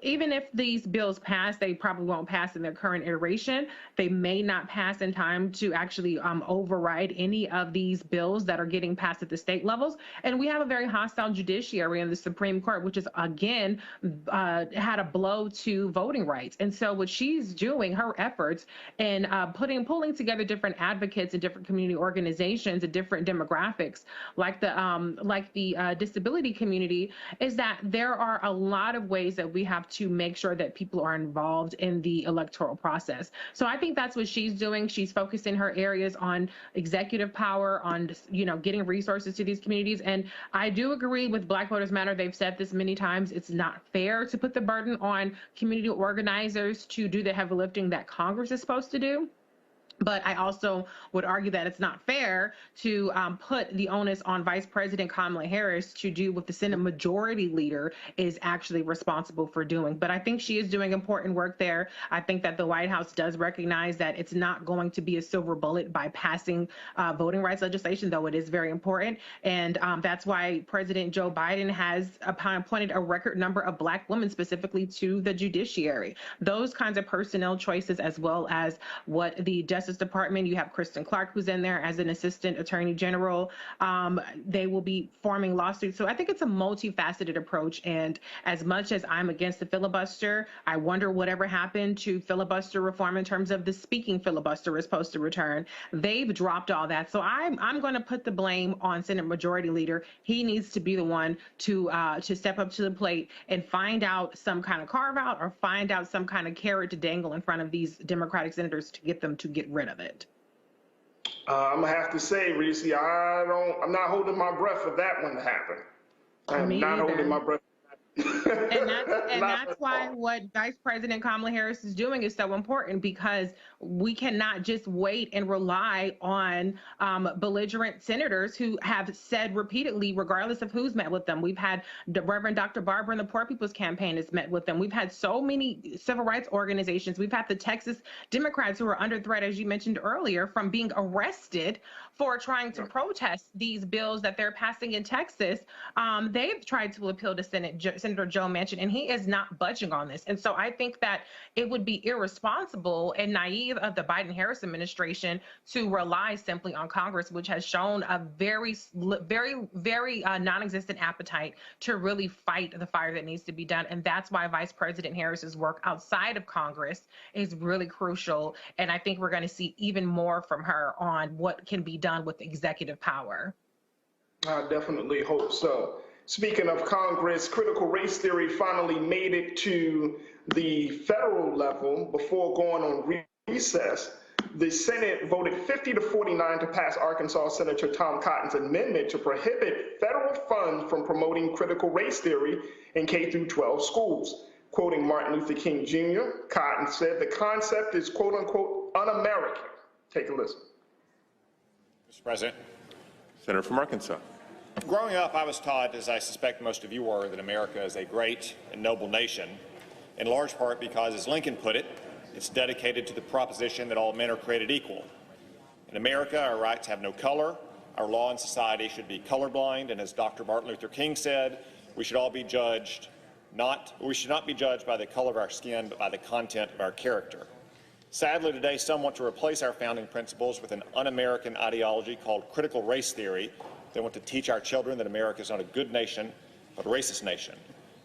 Even if these bills pass, they probably won't pass in their current iteration. They may not pass in time to actually override any of these bills that are getting passed at the state levels. And we have a very hostile judiciary in the Supreme Court, which is, again, had a blow to voting rights. And so what she's doing, her efforts in pulling together different advocates and different community organizations and different demographics, like the disability community, is that there are a lot of ways that that we have to make sure that people are involved in the electoral process. So I think that's what she's doing. She's focusing her areas on executive power, on, you know, getting resources to these communities. And I do agree with Black Voters Matter. They've said this many times. It's not fair to put the burden on community organizers to do the heavy lifting that Congress is supposed to do. But I also would argue that it's not fair to put the onus on Vice President Kamala Harris to do what the Senate Majority Leader is actually responsible for doing. But I think she is doing important work there. I think that the White House does recognize that it's not going to be a silver bullet by passing voting rights legislation, though it is very important. And that's why President Joe Biden has appointed a record number of Black women specifically to the judiciary. Those kinds of personnel choices, as well as what the Justice Department, you have Kristen Clark, who's in there as an assistant attorney general. They will be forming lawsuits. So I think it's a multifaceted approach. And as much as I'm against the filibuster, I wonder whatever happened to filibuster reform in terms of the speaking filibuster is supposed to return. They've dropped all that. So I'm going to put the blame on Senate Majority Leader. He needs to be the one to step up to the plate and find out some kind of carve out or find out some kind of carrot to dangle in front of these Democratic senators to get them to get rid of it. I'm gonna have to say, Reese, I'm not holding my breath for that one to happen. I'm not holding my breath. And that's why what Vice President Kamala Harris is doing is so important, because we cannot just wait and rely on belligerent senators who have said repeatedly, regardless of who's met with them. We've had Reverend Dr. Barber and the Poor People's Campaign has met with them. We've had so many civil rights organizations. We've had the Texas Democrats who are under threat, as you mentioned earlier, from being arrested for trying to protest these bills that they're passing in Texas. They've tried to appeal to Senator Joe Manchin, and he is not budging on this. And so I think that it would be irresponsible and naive of the Biden-Harris administration to rely simply on Congress, which has shown a very non-existent appetite to really fight the fire that needs to be done. And that's why Vice President Harris's work outside of Congress is really crucial. And I think we're going to see even more from her on what can be done with executive power. I definitely hope so. Speaking of Congress, critical race theory finally made it to the federal level before going on recess. The Senate voted 50-49 to pass Arkansas Senator Tom Cotton's amendment to prohibit federal funds from promoting critical race theory in K-12 schools. Quoting Martin Luther King Jr., Cotton said the concept is quote unquote un-American. Take a listen. Mr. President. Senator from Arkansas. Growing up, I was taught, as I suspect most of you were, that America is a great and noble nation, in large part because, as Lincoln put it, it's dedicated to the proposition that all men are created equal. In America, our rights have no color. Our law and society should be colorblind, and as Dr. Martin Luther King said, we should not be judged by the color of our skin, but by the content of our character. Sadly, today, some want to replace our founding principles with an un-American ideology called critical race theory. They want to teach our children that America is not a good nation, but a racist nation.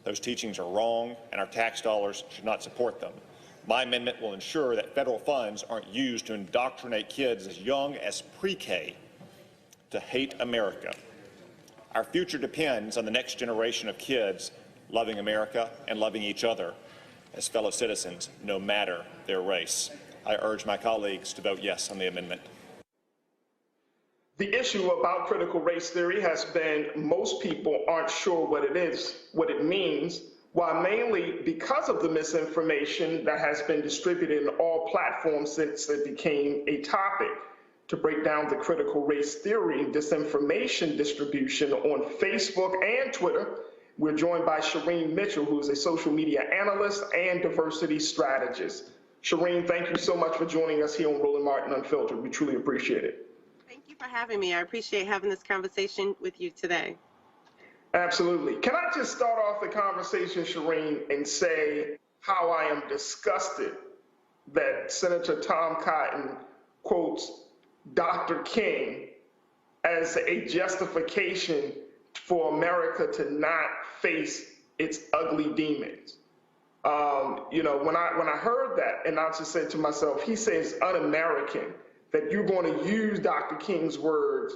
Those teachings are wrong, and our tax dollars should not support them. My amendment will ensure that federal funds aren't used to indoctrinate kids as young as pre-K to hate America. Our future depends on the next generation of kids loving America and loving each other as fellow citizens, no matter their race. I urge my colleagues to vote yes on the amendment. The issue about critical race theory has been most people aren't sure what it is, what it means, while mainly because of the misinformation that has been distributed in all platforms since it became a topic. To break down the critical race theory and disinformation distribution on Facebook and Twitter, we're joined by Shireen Mitchell, who is a social media analyst and diversity strategist. Shireen, thank you so much for joining us here on Roland Martin Unfiltered. We truly appreciate it. Thank you for having me. I appreciate having this conversation with you today. Absolutely. Can I just start off the conversation, Shireen, and say how I am disgusted that Senator Tom Cotton quotes Dr. King as a justification for America to not face its ugly demons. You know, when I heard that, and I just said to myself, he says un-American, that you're going to use Dr. King's words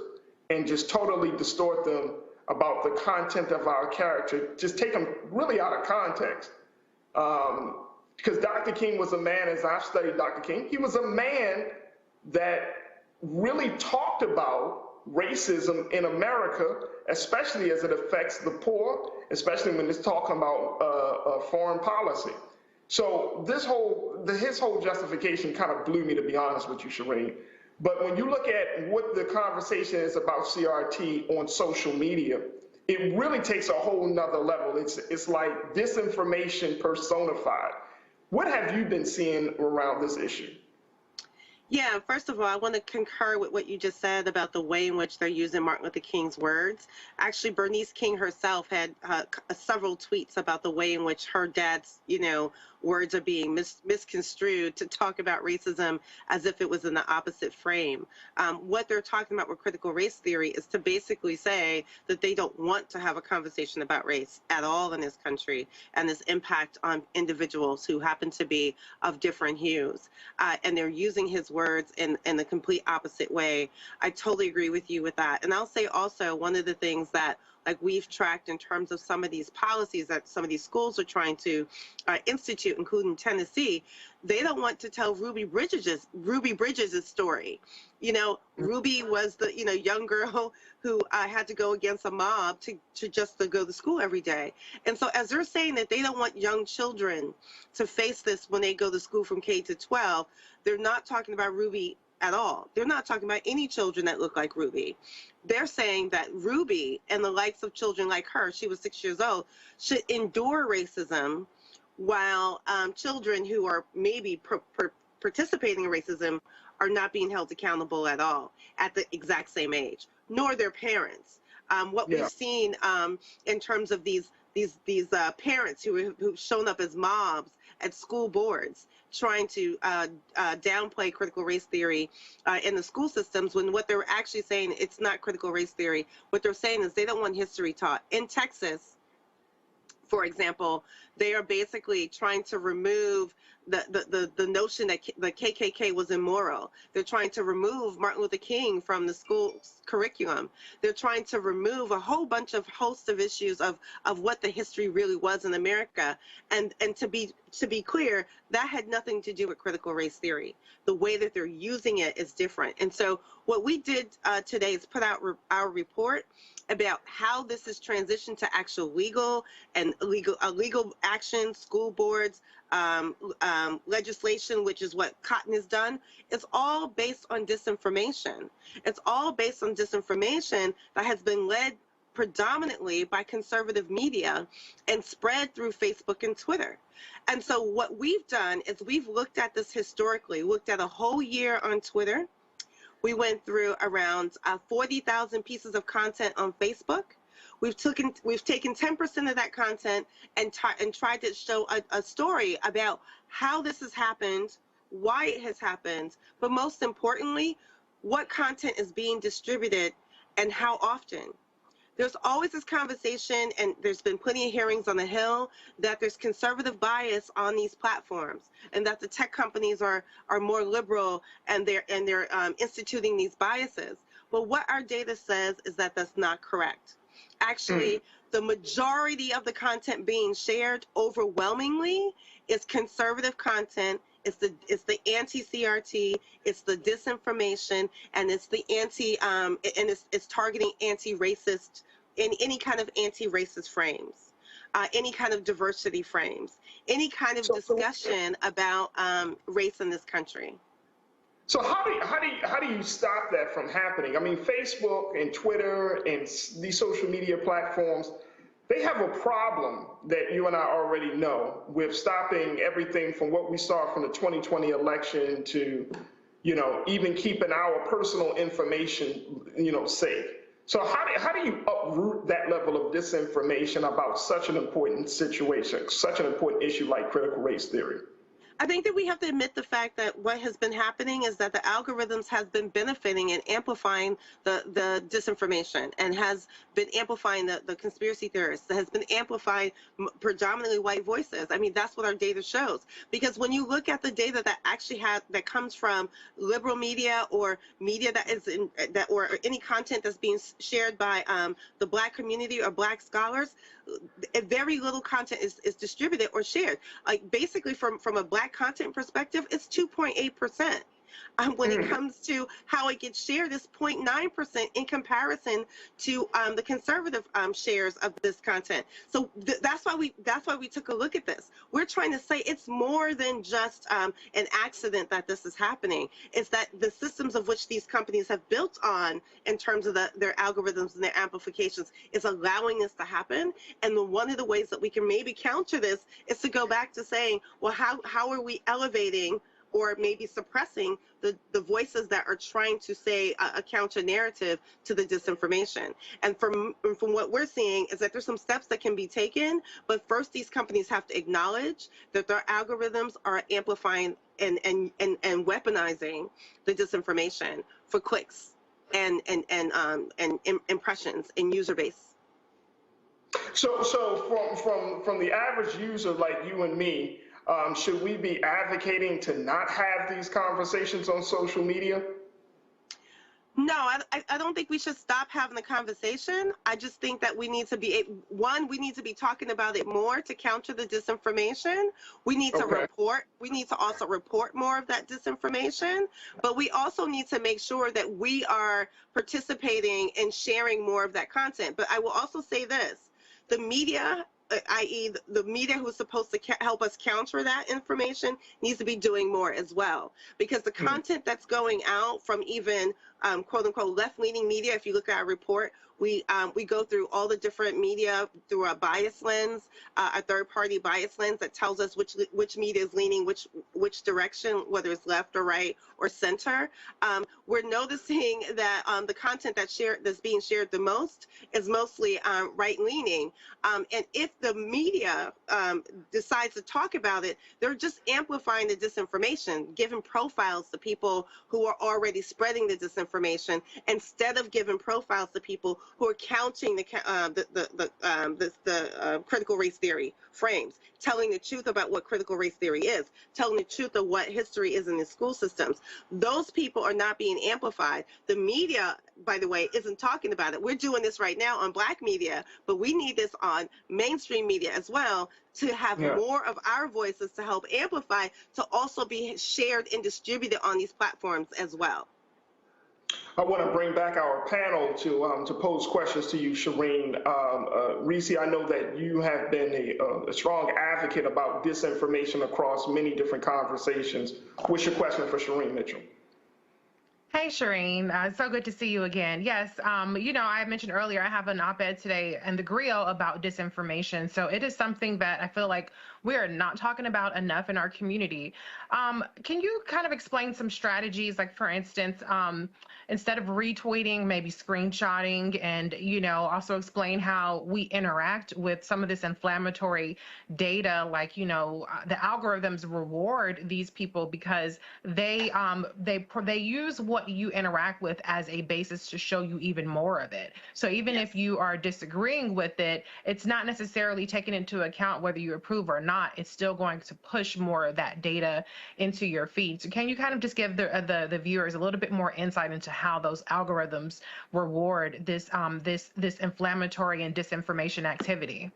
and just totally distort them about the content of our character, just take them really out of context. Because Dr. King was a man, as I've studied Dr. King, he was a man that really talked about racism in America, especially as it affects the poor, especially when it's talking about foreign policy. So his whole justification kind of blew me, to be honest with you, Shireen. But when you look at what the conversation is about CRT on social media, it really takes a whole nother level. It's like disinformation personified. What have you been seeing around this issue? Yeah, first of all, I want to concur with what you just said about the way in which they're using Martin Luther King's words. Actually, Bernice King herself had several tweets about the way in which her dad's, words are being misconstrued to talk about racism as if it was in the opposite frame. What they're talking about with critical race theory is to basically say that they don't want to have a conversation about race at all in this country and its impact on individuals who happen to be of different hues. And they're using his words in the complete opposite way. I totally agree with you with that. And I'll say also, one of the things that we've tracked in terms of some of these policies that some of these schools are trying to institute, including Tennessee, they don't want to tell Ruby Bridges' story. Ruby was the young girl who had to go against a mob to go to school every day. And so as they're saying that they don't want young children to face this when they go to school from K to 12, they're not talking about Ruby at all. They're not talking about any children that look like Ruby. They're saying that Ruby and the likes of children like her, she was 6 years old, should endure racism while children who are maybe participating in racism are not being held accountable at all at the exact same age, nor their parents. We've seen in terms of these parents who've shown up as mobs at school boards trying to downplay critical race theory in the school systems, when what they're actually saying, it's not critical race theory. What they're saying is they don't want history taught. In Texas, for example, they are basically trying to remove the notion that the KKK was immoral. They're trying to remove Martin Luther King from the school curriculum. They're trying to remove a whole bunch of host of issues of what the history really was in America. And to be clear, that had nothing to do with critical race theory. The way that they're using it is different. And so what we did today is put out our report about how this is transitioned to actual legal action, school boards, legislation, which is what Cotton has done. It's all based on disinformation. It's all based on disinformation that has been led predominantly by conservative media and spread through Facebook and Twitter. And so what we've done is we've looked at this historically, looked at a whole year on Twitter. We went through around 40,000 pieces of content on Facebook. We've taken 10% of that content and tried to show a story about how this has happened, why it has happened, but most importantly, what content is being distributed and how often. There's always this conversation, and there's been plenty of hearings on the Hill, that there's conservative bias on these platforms, and that the tech companies are more liberal, and they're instituting these biases. But what our data says is that that's not correct. Actually, the majority of the content being shared overwhelmingly is conservative content. It's the anti-CRT, it's the disinformation, and it's the it's targeting anti-racist in any kind of anti-racist frames, any kind of diversity frames, any kind of discussion about race in this country. So how do you stop that from happening? I mean, Facebook and Twitter and these social media platforms, they have a problem that you and I already know with stopping everything from what we saw from the 2020 election to, even keeping our personal information, safe. So how do you uproot that level of disinformation about such an important situation, such an important issue like critical race theory? I think that we have to admit the fact that what has been happening is that the algorithms has been benefiting and amplifying the disinformation, and has been amplifying the conspiracy theorists, that has been amplifying predominantly white voices. I mean, that's what our data shows. Because when you look at the data that actually that comes from liberal media, or media that is or any content that's being shared by the Black community or Black scholars, very little content is distributed or shared. Like, basically, from a Black content perspective, it's 2.8%. When it comes to how it gets shared, it's 0.9% in comparison to the conservative shares of this content. So that's why we took a look at this. We're trying to say it's more than just an accident that this is happening. It's that the systems of which these companies have built on, in terms of their algorithms and their amplifications, is allowing this to happen. And one of the ways that we can maybe counter this is to go back to saying, well, how are we elevating or maybe suppressing the voices that are trying to say a counter narrative to the disinformation. And from what we're seeing is that there's some steps that can be taken, but first these companies have to acknowledge that their algorithms are amplifying and weaponizing the disinformation for clicks and impressions and user base. So from the average user like you and me, should we be advocating to not have these conversations on social media? No, I don't think we should stop having the conversation. I just think that we need to be, we need to be talking about it more to counter the disinformation. We need to report. We need to also report more of that disinformation. But we also need to make sure that we are participating and sharing more of that content. But I will also say this, the media, i.e. the media who's supposed to help us counter that information, needs to be doing more as well. Because the content that's going out from even quote unquote left-leaning media, if you look at our report, we go through all the different media through a bias lens, a third-party bias lens that tells us which media is leaning which direction, whether it's left or right or center. We're noticing that the content that's being shared the most is mostly right-leaning. And if the media decides to talk about it, they're just amplifying the disinformation, giving profiles to people who are already spreading the disinformation, instead of giving profiles to people who are counting the critical race theory frames, telling the truth about what critical race theory is, telling the truth of what history is in the school systems. Those people are not being amplified. The media, by the way, isn't talking about it. We're doing this right now on Black media, but we need this on mainstream media as well, to have more of our voices to help amplify, to also be shared and distributed on these platforms as well. I want to bring back our panel to pose questions to you, Shireen. Reese, I know that you have been a strong advocate about disinformation across many different conversations. What's your question for Shireen Mitchell? Hey, Shireen. So good to see you again. Yes, you know, I mentioned earlier I have an op-ed today in the Griot about disinformation. So it is something that I feel like we are not talking about enough in our community. Can you kind of explain some strategies, like, for instance, instead of retweeting, maybe screenshotting, and, you know, also explain how we interact with some of this inflammatory data, like, you know, the algorithms reward these people because they use what you interact with as a basis to show you even more of it. So even if you are disagreeing with it, it's not necessarily taking into account whether you approve or not. It's still going to push more of that data into your feed. So can you kind of just give the viewers a little bit more insight into how those algorithms reward this this inflammatory and disinformation activity?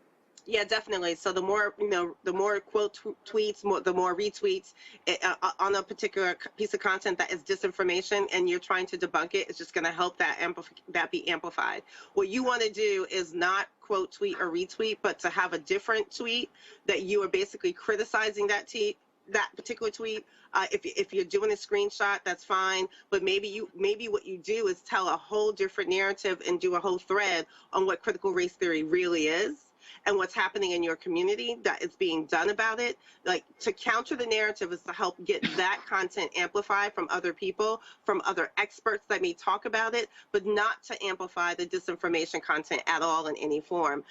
Yeah, definitely. So the more, you know, the more quote tweets, the more retweets on a particular piece of content that is disinformation, and you're trying to debunk it, it's just going to help that be amplified. What you want to do is not quote tweet or retweet, but to have a different tweet that you are basically criticizing that particular tweet. If you're doing a screenshot, that's fine. But maybe what you do is tell a whole different narrative and do a whole thread on what critical race theory really is. and what's happening in your community that is being done about it. Like, to counter the narrative is to help get that content amplified from other people, from other experts that may talk about it, but not to amplify the disinformation content at all in any form.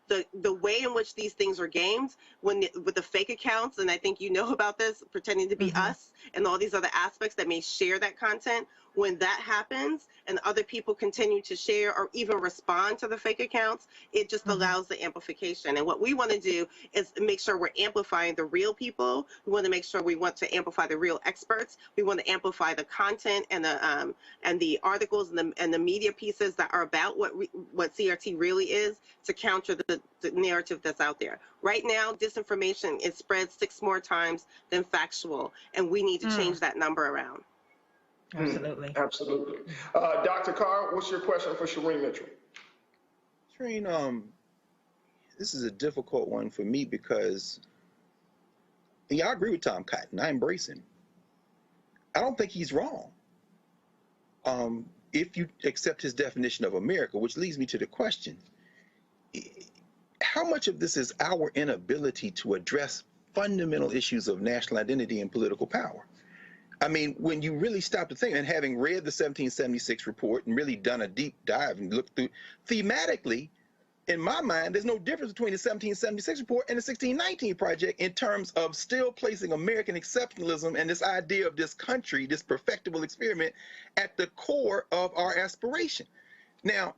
The way in which these things are gamed, with the fake accounts, and I think you know about this, pretending to be us and all these other aspects that may share that content, when that happens and other people continue to share or even respond to the fake accounts, it just allows the amplification. And what we want to do is make sure we're amplifying the real people. We want to make sure we want to amplify the real experts. We want to amplify the content and the articles and the media pieces that are about what CRT really is, to counter the narrative that's out there. Right now, disinformation is spread 6 more times than factual, and we need to change that number around. Absolutely. Absolutely. Dr. Carr, what's your question for Shireen Mitchell? Shireen, this is a difficult one for me because, yeah, I agree with Tom Cotton. I embrace him. I don't think he's wrong. If you accept his definition of America, which leads me to the question, how much of this is our inability to address fundamental issues of national identity and political power? I mean, when you really stop to think, and having read the 1776 report and really done a deep dive and looked through, thematically, in my mind, there's no difference between the 1776 report and the 1619 project in terms of still placing American exceptionalism and this idea of this country, this perfectible experiment, at the core of our aspiration. Now,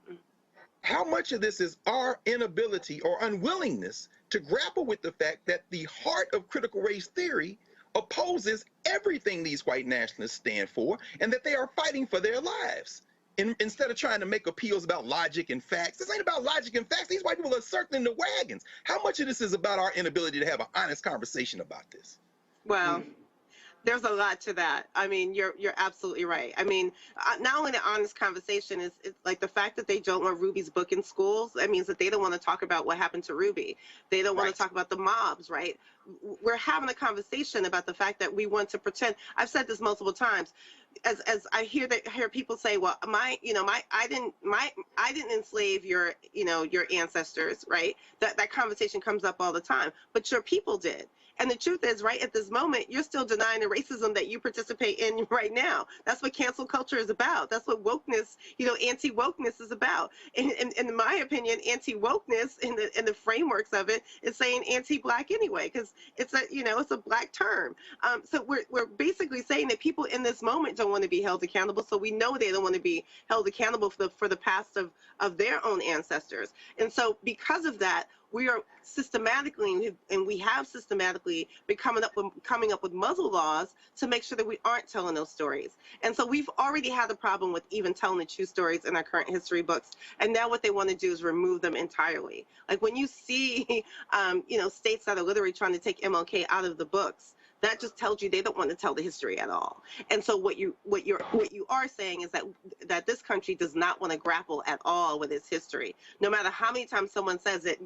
how much of this is our inability or unwillingness to grapple with the fact that the heart of critical race theory opposes everything these white nationalists stand for, and that they are fighting for their lives? Instead of trying to make appeals about logic and facts, this ain't about logic and facts. These white people are circling the wagons. How much of this is about our inability to have an honest conversation about this? Well, there's a lot to that. I mean, you're absolutely right. I mean, not only the honest conversation is like the fact that they don't want Ruby's book in schools. That means that they don't want to talk about what happened to Ruby. They don't want to talk about the mobs, right? We're having a conversation about the fact that we want to pretend. I've said this multiple times. As I hear people say, well, I didn't enslave your ancestors, right? That conversation comes up all the time, but your people did. And the truth is, right at this moment, you're still denying the racism that you participate in right now. That's what cancel culture is about. That's what wokeness, anti-wokeness is about. And in my opinion, anti-wokeness in the frameworks of it is saying anti-black anyway, because it's a black term. So we're basically saying that people in this moment don't want to be held accountable. So we know they don't want to be held accountable for the past of their own ancestors. And so because of that, we are systematically, and we have systematically been coming up with muzzle laws to make sure that we aren't telling those stories. And so we've already had a problem with even telling the true stories in our current history books. And now what they want to do is remove them entirely. Like when you see, states that are literally trying to take MLK out of the books, that just tells you they don't want to tell the history at all. And so what you are saying is that this country does not want to grapple at all with its history. No matter how many times someone says that,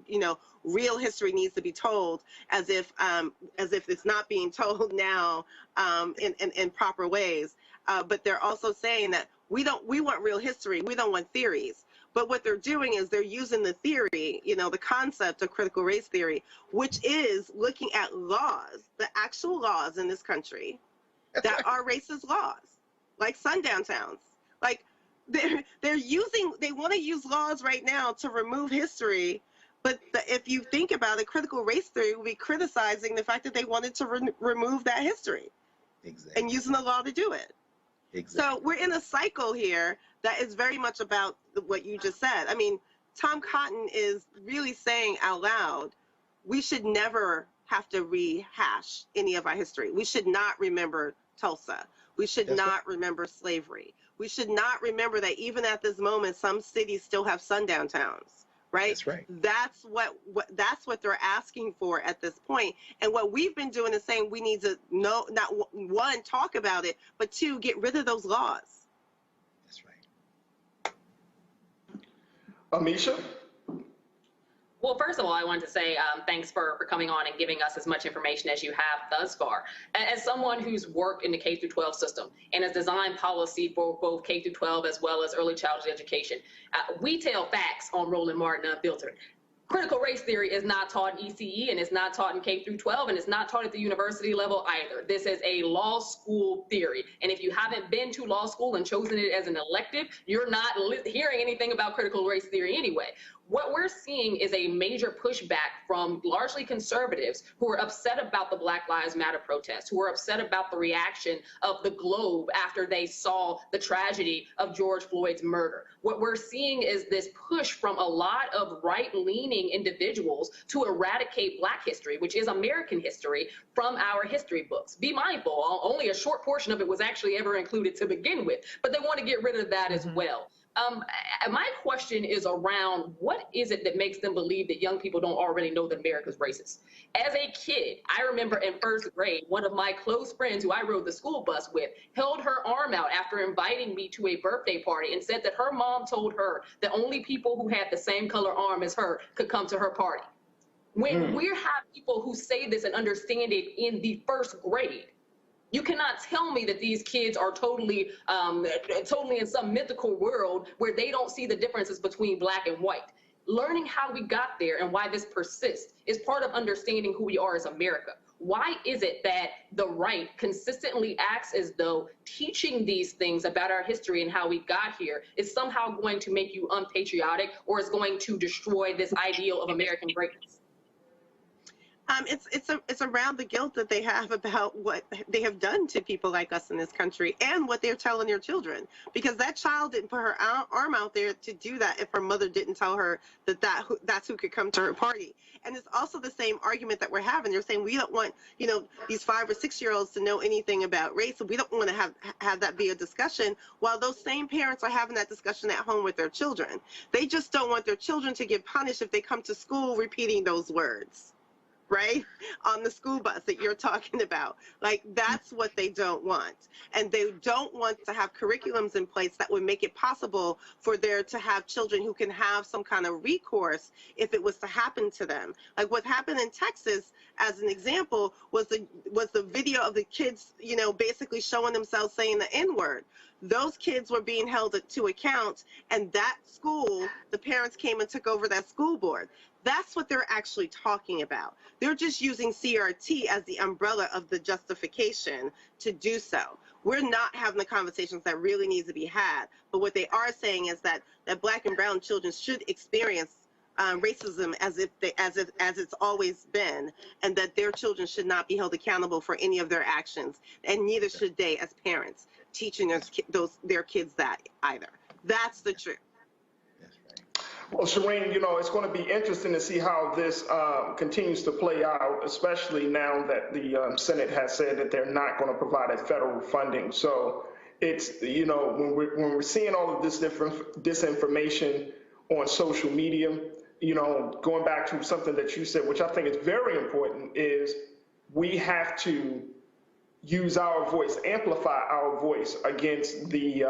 real history needs to be told, as if it's not being told now in proper ways. But they're also saying that we want real history. We don't want theories. But what they're doing is they're using the theory, the concept of critical race theory, which is looking at laws, the actual laws in this country that are racist laws, like sundown towns. Like they want to use laws right now to remove history. But if you think about it, critical race theory would be criticizing the fact that they wanted to remove that history. Exactly. And using the law to do it. Exactly. So we're in a cycle here that is very much about what you just said. I mean, Tom Cotton is really saying out loud, we should never have to rehash any of our history. We should not remember Tulsa. We should not remember slavery. We should not remember that even at this moment, some cities still have sundown towns. Right? That's right. That's what they're asking for at this point. And what we've been doing is saying we need to not one, talk about it, but two, get rid of those laws. That's right. Amisha? Well, first of all, I wanted to say thanks for coming on and giving us as much information as you have thus far. As someone who's worked in the K-12 system and has designed policy for both K-12 as well as early childhood education, we tell facts on Roland Martin Unfiltered. Critical race theory is not taught in ECE, and it's not taught in K through 12, and it's not taught at the university level either. This is a law school theory. And if you haven't been to law school and chosen it as an elective, you're not hearing anything about critical race theory anyway. What we're seeing is a major pushback from largely conservatives who are upset about the Black Lives Matter protests, who are upset about the reaction of the globe after they saw the tragedy of George Floyd's murder. What we're seeing is this push from a lot of right-leaning individuals to eradicate Black history, which is American history, from our history books. Be mindful, only a short portion of it was actually ever included to begin with, but they want to get rid of that as well. My question is around what is it that makes them believe that young people don't already know that America's racist? As a kid, I remember in first grade, one of my close friends who I rode the school bus with held her arm out after inviting me to a birthday party and said that her mom told her that only people who had the same color arm as her could come to her party. When we have people who say this and understand it in the first grade, you cannot tell me that these kids are totally in some mythical world where they don't see the differences between Black and white. Learning how we got there and why this persists is part of understanding who we are as America. Why is it that the right consistently acts as though teaching these things about our history and how we got here is somehow going to make you unpatriotic or is going to destroy this ideal of American greatness? It's around the guilt that they have about what they have done to people like us in this country and what they're telling their children. Because that child didn't put her arm out there to do that if her mother didn't tell her that that's who could come to her party. And it's also the same argument that we're having. They're saying we don't want, you know, these 5 or 6 year olds to know anything about race, and we don't want to have that be a discussion, while those same parents are having that discussion at home with their children. They just don't want their children to get punished if they come to school repeating those words, right, on the school bus that you're talking about. Like, that's what they don't want. And they don't want to have curriculums in place that would make it possible for there to have children who can have some kind of recourse if it was to happen to them. Like what happened in Texas, as an example, was the video of the kids, you know, basically showing themselves saying the N-word. Those kids were being held to account, and that school, the parents came and took over that school board. That's what they're actually talking about. They're just using CRT as the umbrella of the justification to do so. We're not having the conversations that really need to be had. But what they are saying is that Black and brown children should experience racism as it's always been, and that their children should not be held accountable for any of their actions, and neither should they as parents teaching their kids that either. That's the truth. Well, Shireen, you know, it's going to be interesting to see how this continues to play out, especially now that the Senate has said that they're not going to provide that federal funding. So it's, you know, when we're seeing all of this disinformation on social media, you know, going back to something that you said, which I think is very important, is we have to use our voice, amplify our voice against the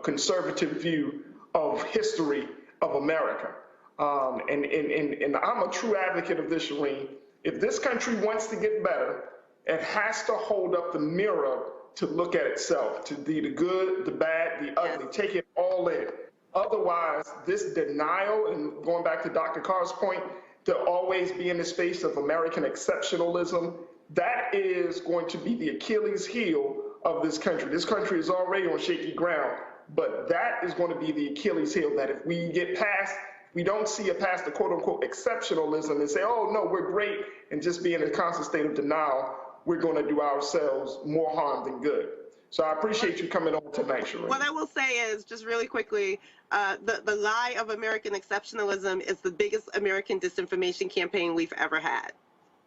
conservative view of history of America. And I'm a true advocate of this, Shireen. If this country wants to get better, it has to hold up the mirror to look at itself, to be the good, the bad, the ugly, take it all in. Otherwise, this denial, and going back to Dr. Carr's point, to always be in the space of American exceptionalism, that is going to be the Achilles heel of this country. This country is already on shaky ground, but that is going to be the Achilles heel, that if we get past, we don't see it past the quote unquote exceptionalism and say, oh no, we're great, and just be in a constant state of denial, we're going to do ourselves more harm than good. So I appreciate you coming on tonight, Shireen. What I will say is, just really quickly, the lie of American exceptionalism is the biggest American disinformation campaign we've ever had.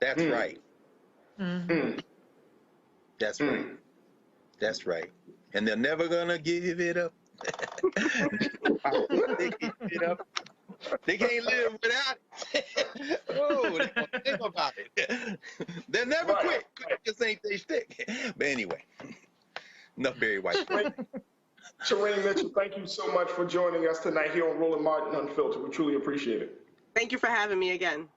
That's right. Mm-hmm. That's right. That's right. And they're never gonna give it up. They give it up. They can't live without it. Oh, they're gonna think about it. They'll never quit. Just ain't they stick. But anyway, enough Barry White. Shireen Mitchell, thank you so much for joining us tonight here on Roland Martin Unfiltered. We truly appreciate it. Thank you for having me again.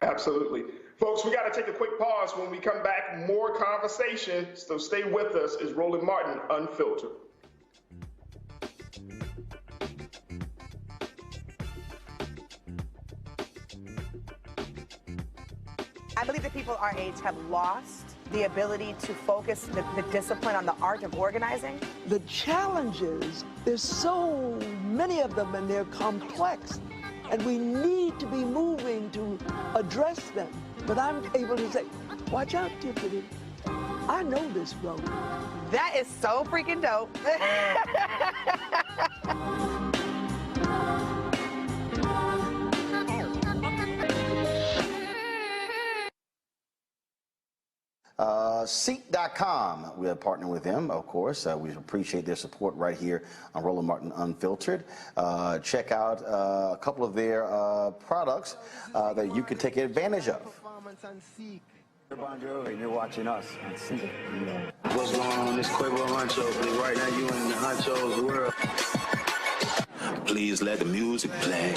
Absolutely. Folks, we got to take a quick pause. When we come back, more conversation. So stay with us. It's Roland Martin Unfiltered. people our age have lost the ability to focus the discipline on the art of organizing. The challenges, there's so many of them and they're complex, and we need to be moving to address them. But I'm able to say, watch out, Tiffany, I know this road. That is so freaking dope. Ceek.com, we are partnering with them, of course. We appreciate their support right here on Roland Martin Unfiltered. Check out a couple of their products that you can take advantage of. And you're watching us on Ceek. What's going on? This Quavo Huncho. Right now, you in the Huncho's world. Please let the music play.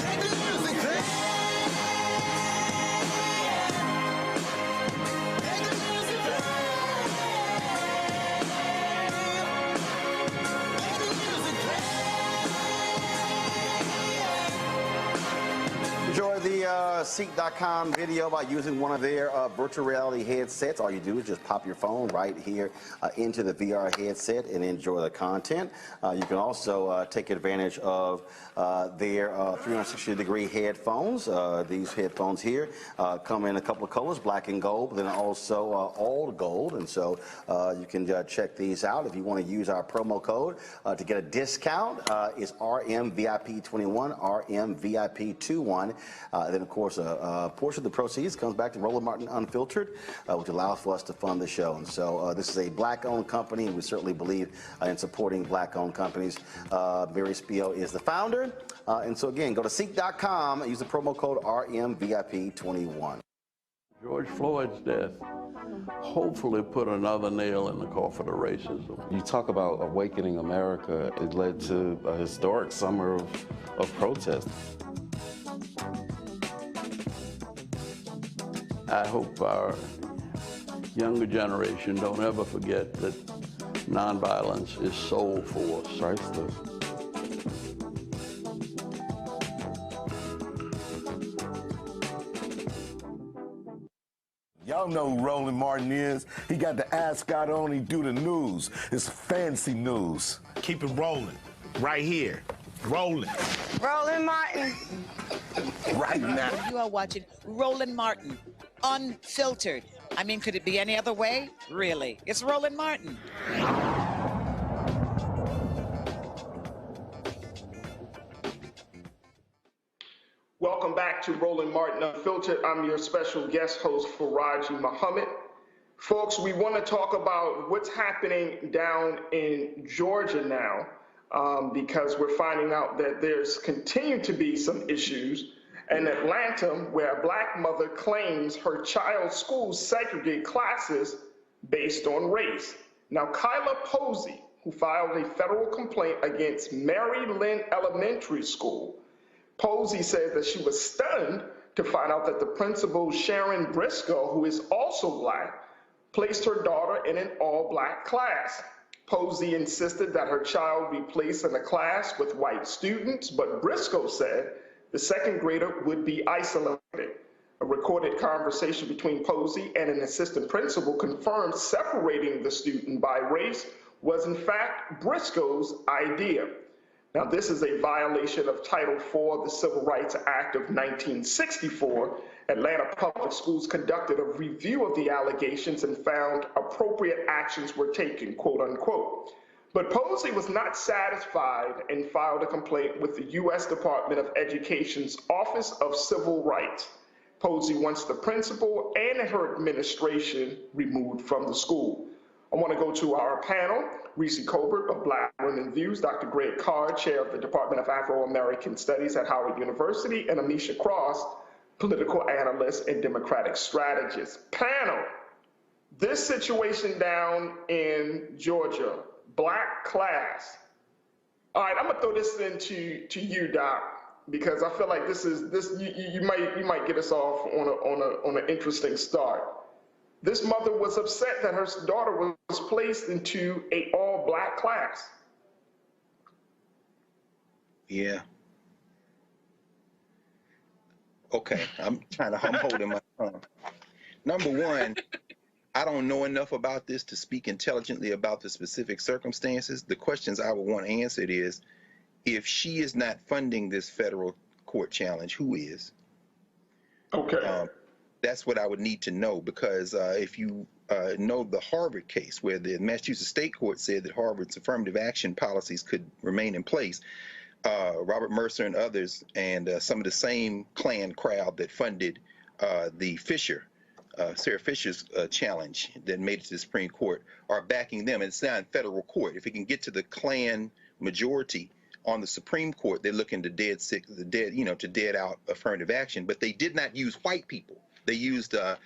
Enjoy the Ceek.com video by using one of their virtual reality headsets. All you do is just pop your phone right here into the VR headset and enjoy the content. You can also take advantage of their 360-degree headphones. These headphones here come in a couple of colors, black and gold, but then also all gold. And so you can check these out. If you want to use our promo code to get a discount, it's RMVIP21, RMVIP21. Then, of course, a portion of the proceeds comes back to Roland Martin Unfiltered, which allows for us to fund the show. And so this is a black-owned company, and we certainly believe in supporting black-owned companies. Mary Spiel is the founder. And so, again, go to Ceek.com, use the promo code RMVIP21. George Floyd's death hopefully put another nail in the coffin of racism. You talk about awakening America. It led to a historic summer of protest. I hope our younger generation don't ever forget that nonviolence is soul force. Priceless. Y'all know who Roland Martin is. He got the ascot on, he do the news. It's fancy news. Keep it rolling. Right here. Rolling. Roland Martin. Right now. You are watching Roland Martin Unfiltered. I mean, could it be any other way? Really? It's Roland Martin. Welcome back to Roland Martin Unfiltered. I'm your special guest host, Faraji Muhammad. Folks, we want to talk about what's happening down in Georgia now, because we're finding out that there's continued to be some issues. In Atlanta, where a black mother claims her child's school segregate classes based on race. Now, Kyla Posey, who filed a federal complaint against Mary Lynn Elementary School, Posey said that she was stunned to find out that the principal, Sharon Briscoe, who is also black, placed her daughter in an all-black class. Posey insisted that her child be placed in a class with white students, but Briscoe said the second grader would be isolated. A recorded conversation between Posey and an assistant principal confirmed separating the student by race was in fact Briscoe's idea. Now, this is a violation of Title IV of the Civil Rights Act of 1964. Atlanta Public Schools conducted a review of the allegations and found appropriate actions were taken, quote unquote. But Posey was not satisfied and filed a complaint with the U.S. Department of Education's Office of Civil Rights. Posey wants the principal and her administration removed from the school. I want to go to our panel, Reese Colbert of Black Women Views, Dr. Greg Carr, Chair of the Department of Afro-American Studies at Howard University, and Amisha Cross, political analyst and Democratic strategist. Panel, this situation down in Georgia, black class. All right, I'm gonna throw this into you, Doc, because I feel like you might get us off on an interesting start. This mother was upset that her daughter was placed into an all-black class. Yeah. Okay, I'm holding my tongue. Number one, I don't know enough about this to speak intelligently about the specific circumstances. The questions I would want answered is, if she is not funding this federal court challenge, who is? Okay. That's what I would need to know, because if you know the Harvard case, where the Massachusetts State Court said that Harvard's affirmative action policies could remain in place, Robert Mercer and others, and some of the same Klan crowd that funded the Sarah Fisher's challenge that made it to the Supreme Court, are backing them. And it's now in federal court. If it can get to the Klan majority on the Supreme Court, they're looking to dead out affirmative action. But they did not use white people. They used, the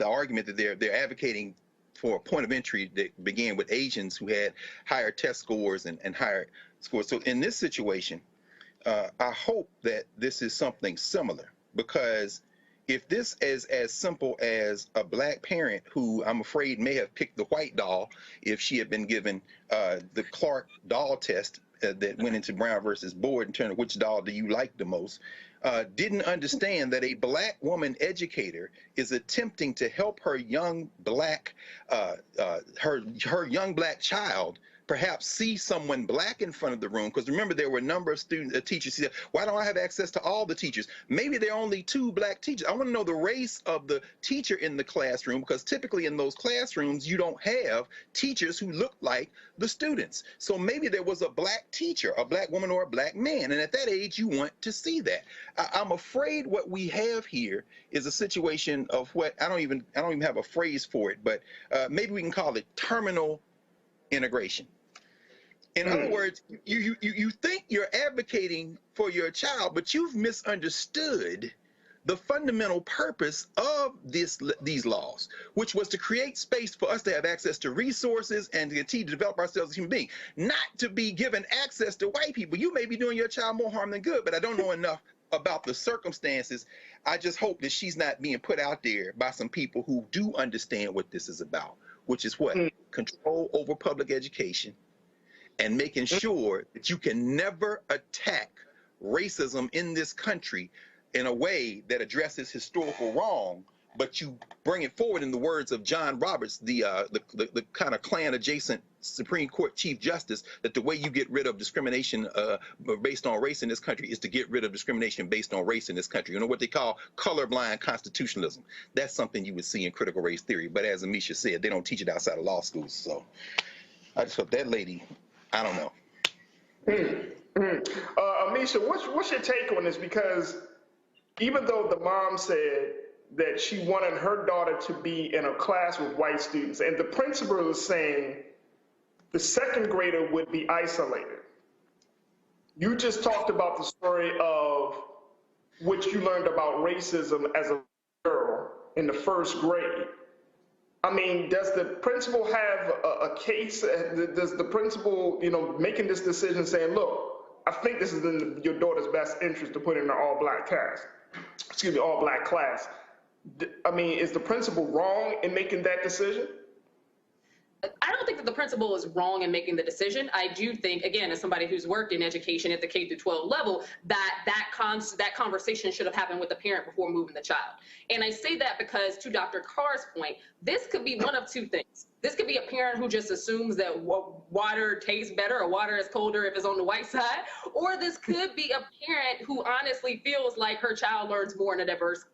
argument that they're advocating for a point of entry that began with Asians who had higher test scores and higher scores. So in this situation, I hope that this is something similar, because if this is as simple as a black parent who I'm afraid may have picked the white doll if she had been given the Clark doll test that went into Brown versus Board in terms of which doll do you like the most, didn't understand that a black woman educator is attempting to help her young black her young black child perhaps see someone black in front of the room. Because remember, there were a number of teachers who said, why don't I have access to all the teachers? Maybe there are only 2 black teachers. I want to know the race of the teacher in the classroom, because typically in those classrooms, you don't have teachers who look like the students. So maybe there was a black teacher, a black woman or a black man. And at that age, you want to see that. I'm afraid what we have here is a situation of what I don't even have a phrase for it, but maybe we can call it terminal integration. In other words, you think you're advocating for your child, but you've misunderstood the fundamental purpose of these laws, which was to create space for us to have access to resources and to continue to develop ourselves as human beings, not to be given access to white people. You may be doing your child more harm than good, but I don't know enough about the circumstances. I just hope that she's not being put out there by some people who do understand what this is about, which is what? Control over public education, and making sure that you can never attack racism in this country in a way that addresses historical wrong, but you bring it forward in the words of John Roberts, the kind of Klan adjacent Supreme Court Chief Justice, that the way you get rid of discrimination based on race in this country is to get rid of discrimination based on race in this country. You know what they call colorblind constitutionalism. That's something you would see in critical race theory. But as Amisha said, they don't teach it outside of law schools. So I just hope that lady, I don't know. Amisha, what's your take on this? Because even though the mom said that she wanted her daughter to be in a class with white students, and the principal was saying the second grader would be isolated. You just talked about the story of what you learned about racism as a girl in the first grade. I mean, does the principal have a case? Does the principal, making this decision saying, look, I think this is in your daughter's best interest to put in an all-black class? All-black class. I mean, is the principal wrong in making that decision? I don't think that the principal is wrong in making the decision. I do think, again, as somebody who's worked in education at the K through 12 level, that conversation should have happened with the parent before moving the child. And I say that because, to Dr. Carr's point, this could be one of 2 things. This could be a parent who just assumes that water tastes better or water is colder if it's on the white side. Or this could be a parent who honestly feels like her child learns more in a diverse,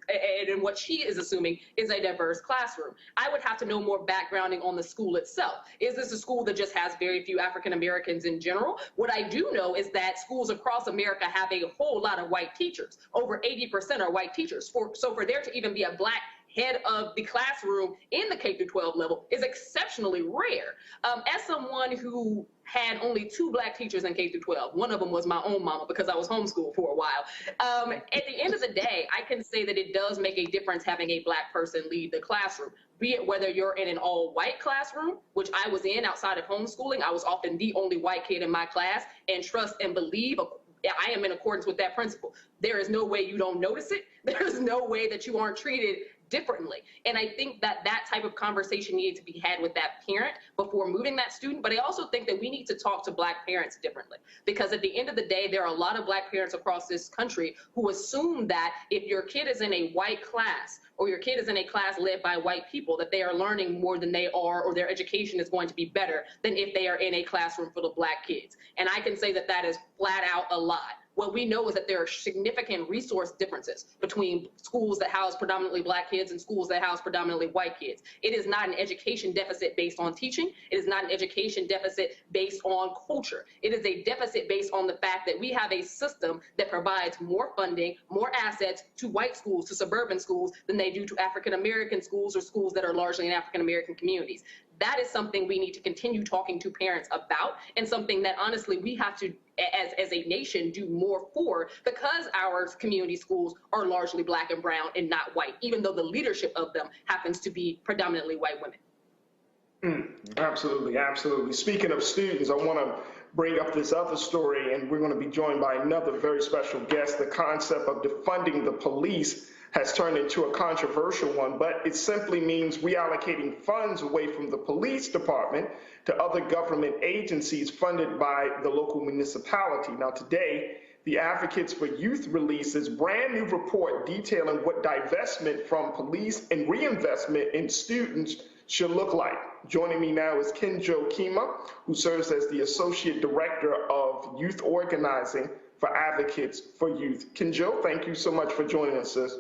and what she is assuming is a diverse classroom. I would have to know more backgrounding on the school itself. Is this a school that just has very few African Americans in general? What I do know is that schools across America have a whole lot of white teachers. Over 80% are white teachers. So for there to even be a black head of the classroom in the K through 12 level is exceptionally rare. As someone who had only 2 black teachers in K through 12, one of them was my own mama because I was homeschooled for a while. At the end of the day, I can say that it does make a difference having a black person lead the classroom, be it whether you're in an all-white classroom, which I was in outside of homeschooling. I was often the only white kid in my class, and trust and believe I am in accordance with that principle. There is no way you don't notice it. There is no way that you aren't treated differently. And I think that that type of conversation needs to be had with that parent before moving that student. But I also think that we need to talk to Black parents differently, because at the end of the day, there are a lot of Black parents across this country who assume that if your kid is in a white class or your kid is in a class led by white people, that they are learning more than they are, or their education is going to be better than if they are in a classroom full of Black kids. And I can say that that is flat out a lie. What we know is that there are significant resource differences between schools that house predominantly Black kids and schools that house predominantly white kids. It is not an education deficit based on teaching. It is not an education deficit based on culture. It is a deficit based on the fact that we have a system that provides more funding, more assets to white schools, to suburban schools, than they do to African-American schools or schools that are largely in African-American communities. That is something we need to continue talking to parents about, and something that honestly we have to, as a nation, do more for, because our community schools are largely Black and brown and not white, even though the leadership of them happens to be predominantly white women. Absolutely, absolutely. Speaking of students, I want to bring up this other story, and we're going to be joined by another very special guest. The concept of defunding the police has turned into a controversial one, but it simply means reallocating funds away from the police department to other government agencies funded by the local municipality. Now today, the Advocates for Youth released this brand new report detailing what divestment from police and reinvestment in students should look like. Joining me now is Kenjo Kima, who serves as the Associate Director of Youth Organizing for Advocates for Youth. Kenjo, thank you so much for joining us, sis.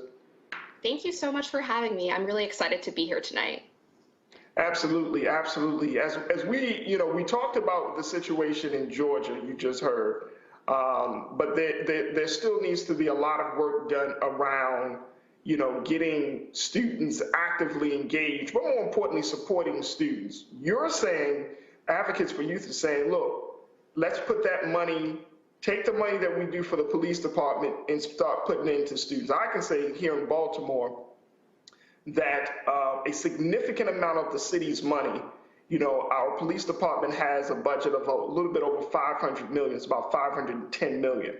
Thank you so much for having me. I'm really excited to be here tonight. Absolutely, absolutely. As we, we talked about the situation in Georgia, you just heard, but there still needs to be a lot of work done around, getting students actively engaged, but more importantly, supporting students. You're saying, Advocates for Youth is saying, look, let's put that money, take the money that we do for the police department and start putting it into students. I can say here in Baltimore that a significant amount of the city's money, our police department has a budget of a little bit over 500 million. It's about 510 million.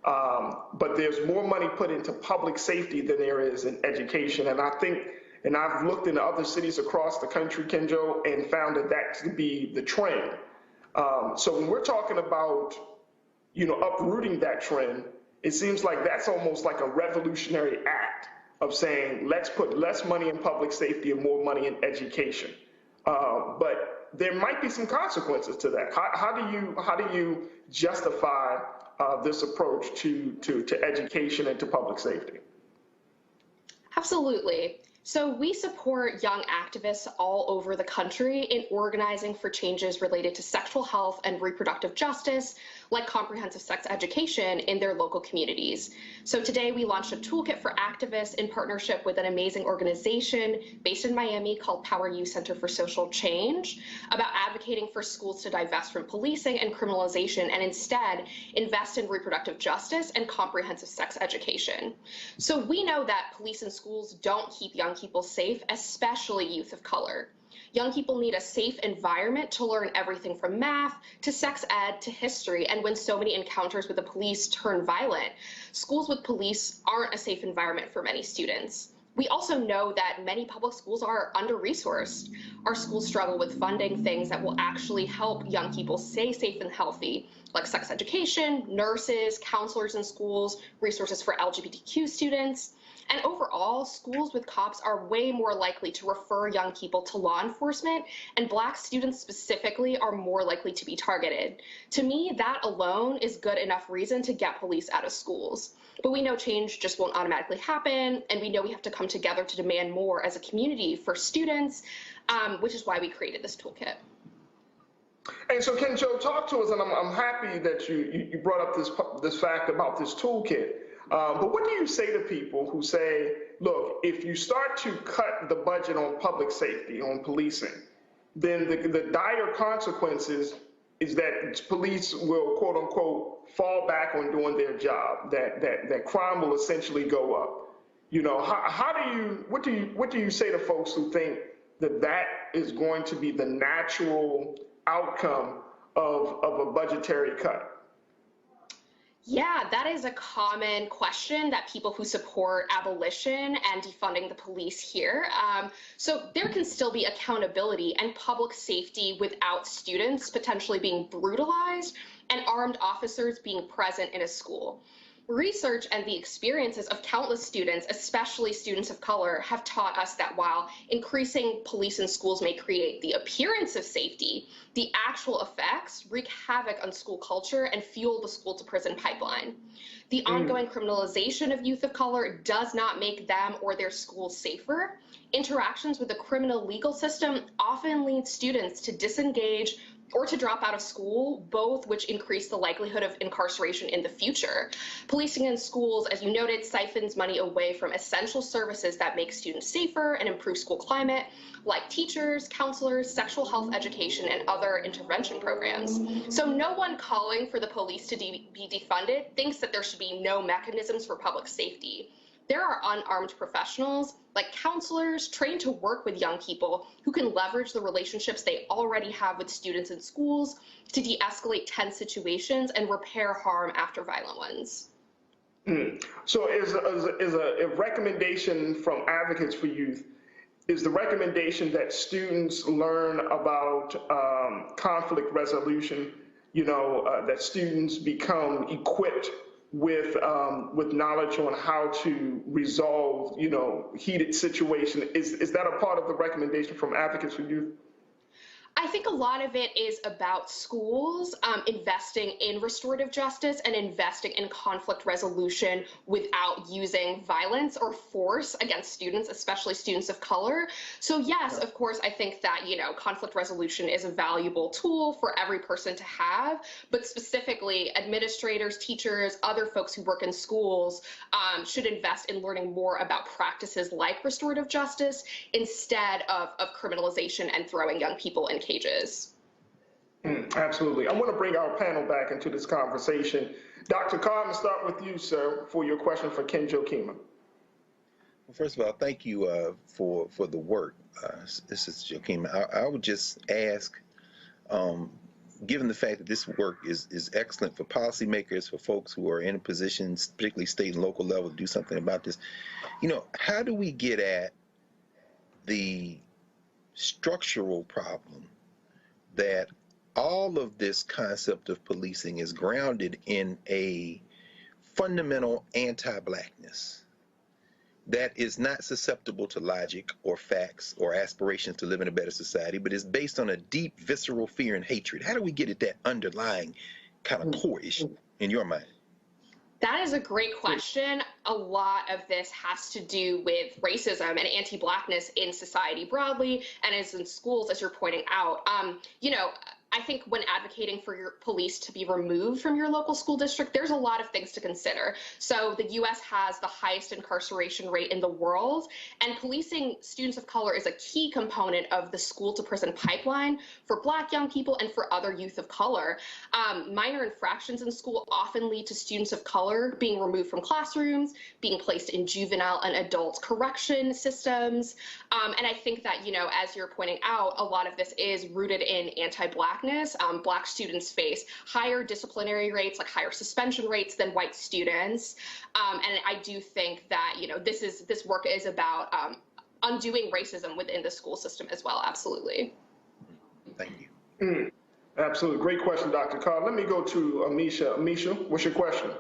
But there's more money put into public safety than there is in education. And I think, and I've looked in other cities across the country, Kenjo, and found that to be the trend. So when we're talking about uprooting that trend, it seems like that's almost like a revolutionary act of saying, let's put less money in public safety and more money in education. But there might be some consequences to that. How do you justify this approach to education and to public safety? Absolutely. So we support young activists all over the country in organizing for changes related to sexual health and reproductive justice, like comprehensive sex education in their local communities. So today we launched a toolkit for activists in partnership with an amazing organization based in Miami called Power Youth Center for Social Change, about advocating for schools to divest from policing and criminalization and instead invest in reproductive justice and comprehensive sex education. So we know that police and schools don't keep young people safe, especially youth of color. Young people need a safe environment to learn everything from math to sex ed to history. And when so many encounters with the police turn violent, schools with police aren't a safe environment for many students. We also know that many public schools are under-resourced. Our schools struggle with funding things that will actually help young people stay safe and healthy, like sex education, nurses, counselors in schools, resources for LGBTQ students. And overall, schools with cops are way more likely to refer young people to law enforcement, and Black students specifically are more likely to be targeted. To me, that alone is good enough reason to get police out of schools. But we know change just won't automatically happen, and we know we have to come together to demand more as a community for students, which is why we created this toolkit. And so, Kenjo, talk to us, and I'm happy that you brought up this fact about this toolkit. But what do you say to people who say, look, if you start to cut the budget on public safety, on policing, then the dire consequences is that police will, quote unquote, fall back on doing their job, that crime will essentially go up. What do you say to folks who think that is going to be the natural outcome of a budgetary cut? Yeah, that is a common question that people who support abolition and defunding the police hear. So there can still be accountability and public safety without students potentially being brutalized and armed officers being present in a school. Research and the experiences of countless students, especially students of color, have taught us that while increasing police in schools may create the appearance of safety, the actual effects wreak havoc on school culture and fuel the school to prison pipeline. The ongoing criminalization of youth of color does not make them or their schools safer. Interactions with the criminal legal system often lead students to disengage or to drop out of school, both which increase the likelihood of incarceration in the future. Policing in schools, as you noted, siphons money away from essential services that make students safer and improve school climate, like teachers, counselors, sexual health education, and other intervention programs. So no one calling for the police to be defunded thinks that there should be no mechanisms for public safety. There are unarmed professionals, like counselors, trained to work with young people who can leverage the relationships they already have with students in schools to de-escalate tense situations and repair harm after violent ones. So is a recommendation from Advocates for Youth, is the recommendation that students learn about conflict resolution, that students become equipped with knowledge on how to resolve, heated situation. Is that a part of the recommendation from Advocates for Youth? I think a lot of it is about schools investing in restorative justice and investing in conflict resolution without using violence or force against students, especially students of color. So yes, of course, I think that, conflict resolution is a valuable tool for every person to have, but specifically administrators, teachers, other folks who work in schools should invest in learning more about practices like restorative justice instead of criminalization and throwing young people in cages. Absolutely. I want to bring our panel back into this conversation. Dr. Carr, I'm going to start with you, sir, for your question for Ken Jokima. Well, first of all, thank you for the work. This is Jokima. I would just ask, given the fact that this work is excellent for policymakers, for folks who are in positions, particularly state and local level, to do something about this, how do we get at the structural problem that all of this concept of policing is grounded in a fundamental anti-blackness that is not susceptible to logic or facts or aspirations to live in a better society, but is based on a deep visceral fear and hatred? How do we get at that underlying kind of core issue in your mind? That is a great question. A lot of this has to do with racism and anti-blackness in society broadly, and as in schools, as you're pointing out. I think when advocating for your police to be removed from your local school district, there's a lot of things to consider. So the U.S. has the highest incarceration rate in the world, and policing students of color is a key component of the school to prison pipeline for Black young people and for other youth of color. Minor infractions in school often lead to students of color being removed from classrooms, being placed in juvenile and adult correction systems. And I think that, as you're pointing out, a lot of this is rooted in anti-Blackness. Black students face higher disciplinary rates, like higher suspension rates than white students. And I do think that, this work is about undoing racism within the school system as well. Absolutely. Thank you. Absolutely. Great question, Dr. Carr. Let me go to Amisha. Amisha, what's your question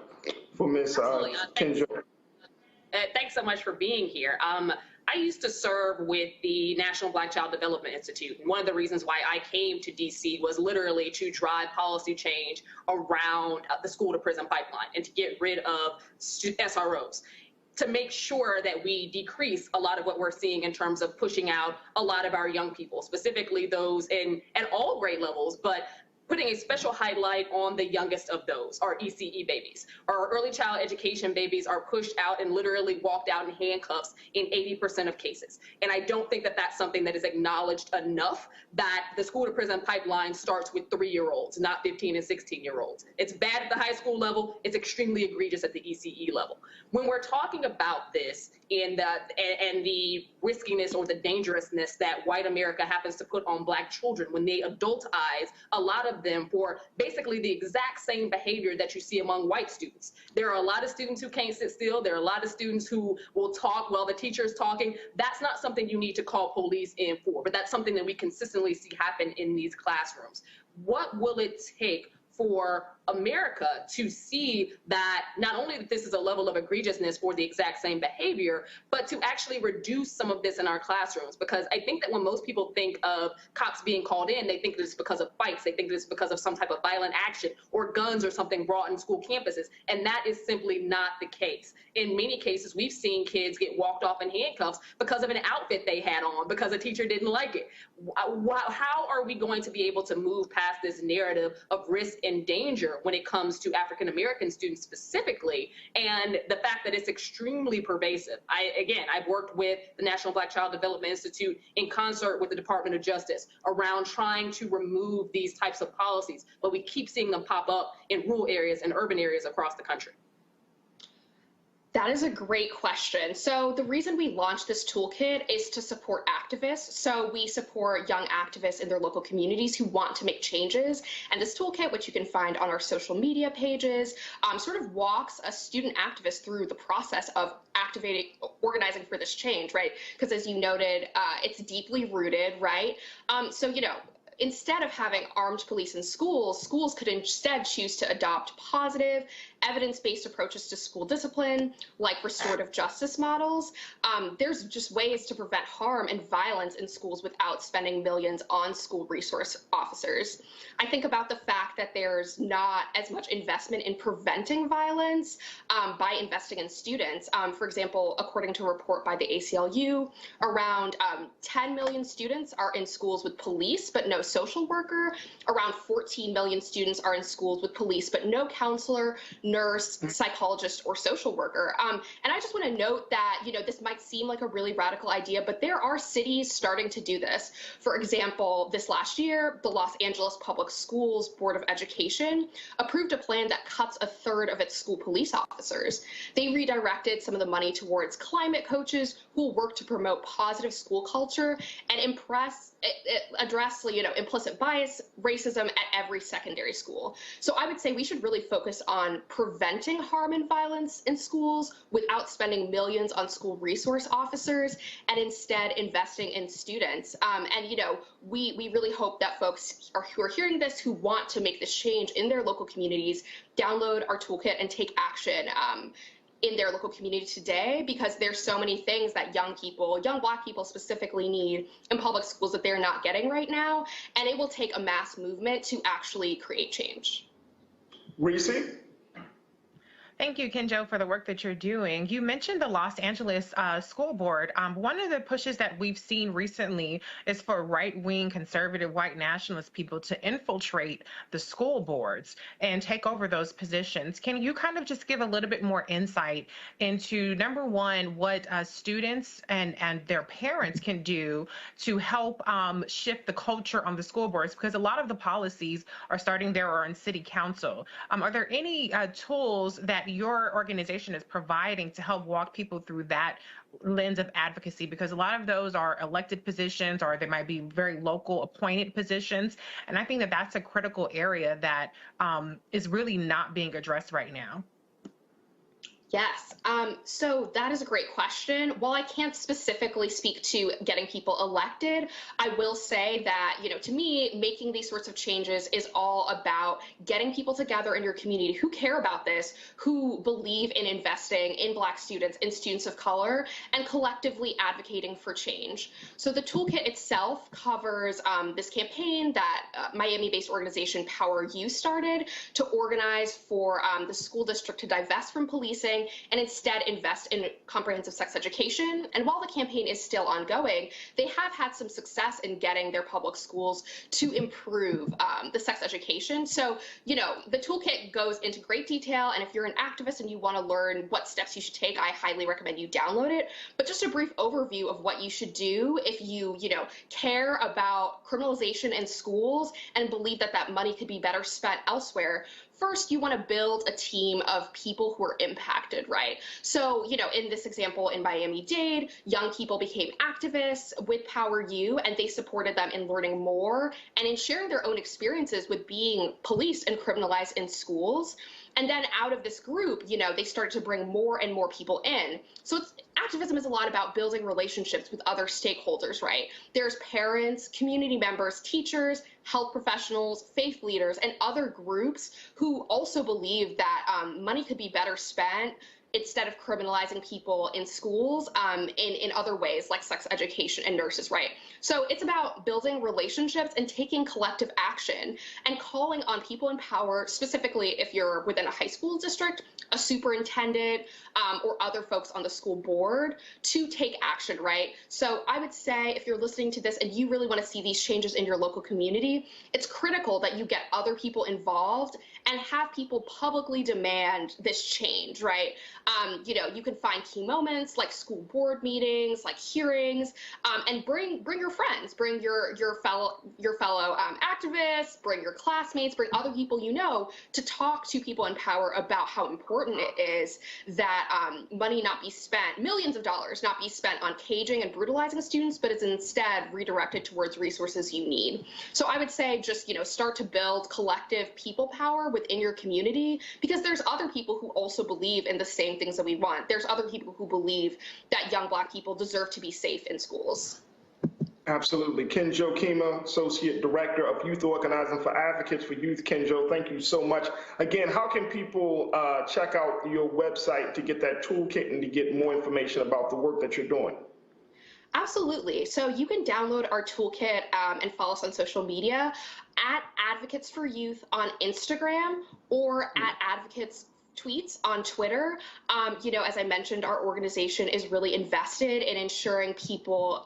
for Ms. Kenjo? Thanks so much for being here. I used to serve with the National Black Child Development Institute. And one of the reasons why I came to DC was literally to drive policy change around the school to prison pipeline and to get rid of SROs, to make sure that we decrease a lot of what we're seeing in terms of pushing out a lot of our young people, specifically those at all grade levels, but putting a special highlight on the youngest of those, our ECE babies. Our early child education babies are pushed out and literally walked out in handcuffs in 80% of cases. And I don't think that that's something that is acknowledged enough, that the school to prison pipeline starts with 3-year-olds, not 15 and 16-year-olds. It's bad at the high school level. It's extremely egregious at the ECE level. When we're talking about this and the riskiness or the dangerousness that white America happens to put on Black children when they adultize a lot of of them for basically the exact same behavior that you see among white students. There are a lot of students who can't sit still. There are a lot of students who will talk while the teacher is talking. That's not something you need to call police in for, but that's something that we consistently see happen in these classrooms. What will it take for America to see that not only that this is a level of egregiousness for the exact same behavior, but to actually reduce some of this in our classrooms? Because I think that when most people think of cops being called in, they think that it's because of fights. They think that it's because of some type of violent action or guns or something brought in school campuses. And that is simply not the case. In many cases, we've seen kids get walked off in handcuffs because of an outfit they had on, because a teacher didn't like it. How are we going to be able to move past this narrative of risk and danger when it comes to African American students specifically, and the fact that it's extremely pervasive? I've worked with the National Black Child Development Institute in concert with the Department of Justice around trying to remove these types of policies, but we keep seeing them pop up in rural areas and urban areas across the country. That is a great question. So the reason we launched this toolkit is to support activists. So we support young activists in their local communities who want to make changes. And this toolkit, which you can find on our social media pages, sort of walks a student activist through the process of organizing for this change, right? Because as you noted, it's deeply rooted, right? Instead of having armed police in schools, schools could instead choose to adopt positive, evidence-based approaches to school discipline, like restorative justice models. There's just ways to prevent harm and violence in schools without spending millions on school resource officers. I think about the fact that there's not as much investment in preventing violence by investing in students. For example, according to a report by the ACLU, around 10 million students are in schools with police, but no social worker. Around 14 million students are in schools with police, but no counselor, nurse, psychologist, or social worker. And I just want to note that, this might seem like a really radical idea, but there are cities starting to do this. For example, this last year, the Los Angeles Public Schools Board of Education approved a plan that cuts a third of its school police officers. They redirected some of the money towards climate coaches who will work to promote positive school culture and address implicit bias, racism at every secondary school. So I would say we should really focus on preventing harm and violence in schools without spending millions on school resource officers, and instead investing in students. We really hope that folks who are hearing this, who want to make this change in their local communities, download our toolkit and take action in their local community today, because there's so many things that young Black people specifically need in public schools that they're not getting right now, and it will take a mass movement to actually create change. Reese? Thank you, Kenjo, for the work that you're doing. You mentioned the Los Angeles School Board. One of the pushes that we've seen recently is for right-wing conservative white nationalist people to infiltrate the school boards and take over those positions. Can you kind of just give a little bit more insight into, number one, what students and their parents can do to help shift the culture on the school boards? Because a lot of the policies are starting there or in city council. Are there any tools that your organization is providing to help walk people through that lens of advocacy? Because a lot of those are elected positions, or they might be very local appointed positions. And I think that that's a critical area that is really not being addressed right now. Yes, so that is a great question. While I can't specifically speak to getting people elected, I will say that, to me, making these sorts of changes is all about getting people together in your community who care about this, who believe in investing in Black students, in students of color, and collectively advocating for change. So the toolkit itself covers this campaign that Miami-based organization Power U started to organize for the school district to divest from policing and instead invest in comprehensive sex education. And while the campaign is still ongoing, they have had some success in getting their public schools to improve the sex education. So, the toolkit goes into great detail, and if you're an activist and you want to learn what steps you should take, I highly recommend you download it. But just a brief overview of what you should do if you, care about criminalization in schools and believe that that money could be better spent elsewhere. first, you want to build a team of people who are impacted, right? So, you know, in this example in Miami-Dade, young people became activists with Power U, and they supported them in learning more and in sharing their own experiences with being policed and criminalized in schools. And then out of this group, you know, they started to bring more and more people in. So activism is a lot about building relationships with other stakeholders, right? There's parents, community members, teachers, health professionals, faith leaders, and other groups who also believe that money could be better spent instead of criminalizing people in schools in other ways like sex education and nurses, right? So it's about building relationships and taking collective action and calling on people in power, specifically if you're within a high school district, a superintendent, or other folks on the school board to take action, right? So I would say if you're listening to this and you really want to see these changes in your local community, it's critical that you get other people involved and have people publicly demand this change, right? You know, you can find key moments like school board meetings, like hearings, and bring your friends, bring your fellow activists, bring your classmates, bring other people you know to talk to people in power about how important it is that money not be spent, millions of dollars not be spent on caging and brutalizing students, but is instead redirected towards resources you need. So I would say just, you know, start to build collective people power within your community, because there's other people who also believe in the same things that we want. There's other people who believe that young Black people deserve to be safe in schools. Absolutely. Kenjo Kima, Associate Director of Youth Organizing for Advocates for Youth. Kenjo, thank you so much. Again, how can people check out your website to get that toolkit and to get more information about the work that you're doing? Absolutely. So you can download our toolkit and follow us on social media at Advocates for Youth on Instagram or at Advocates tweets on Twitter. You know, as I mentioned, our organization is really invested in ensuring people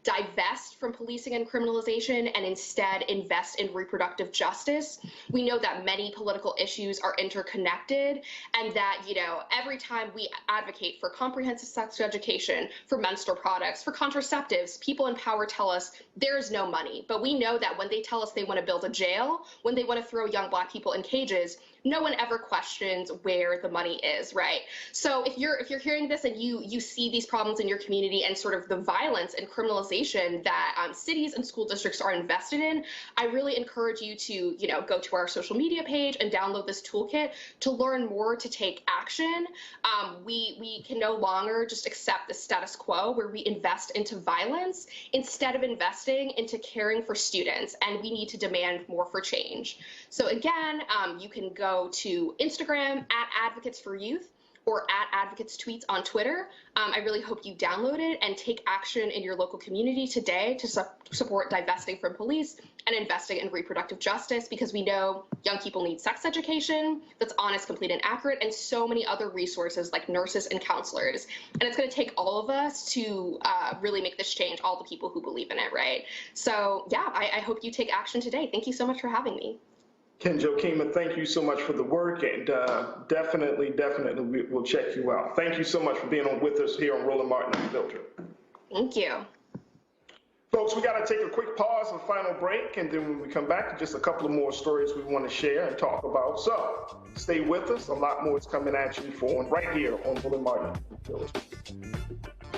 divest from policing and criminalization and instead invest in reproductive justice. We know that many political issues are interconnected, and that, you know, every time we advocate for comprehensive sex education, for menstrual products, for contraceptives, people in power tell us there's no money. But we know that when they tell us they want to build a jail, when they want to throw young Black people in cages, no one ever questions where the money is, right? So if you're hearing this and you see these problems in your community and sort of the violence and criminalization that cities and school districts are invested in, I really encourage you to, you know, go to our social media page and download this toolkit to learn more, to take action. We can no longer just accept the status quo where we invest into violence instead of investing into caring for students, and we need to demand more for change. So again, you can go to Instagram at Advocates for Youth or at Advocates Tweets on Twitter. I really hope you download it and take action in your local community today to support divesting from police and investing in reproductive justice, because we know young people need sex education that's honest, complete, and accurate, and so many other resources like nurses and counselors. And it's going to take all of us to really make this change, all the people who believe in it, right? So yeah, I hope you take action today. Thank you so much for having me. Kenjo Kima, thank you so much for the work, and definitely we'll check you out. Thank you so much for being on with us here on Roland Martin Unfiltered. Thank you. Folks, we got to take a quick pause, a final break, and then when we come back, just a couple of more stories we want to share and talk about. So stay with us. A lot more is coming at you right here on Roland Martin Unfiltered.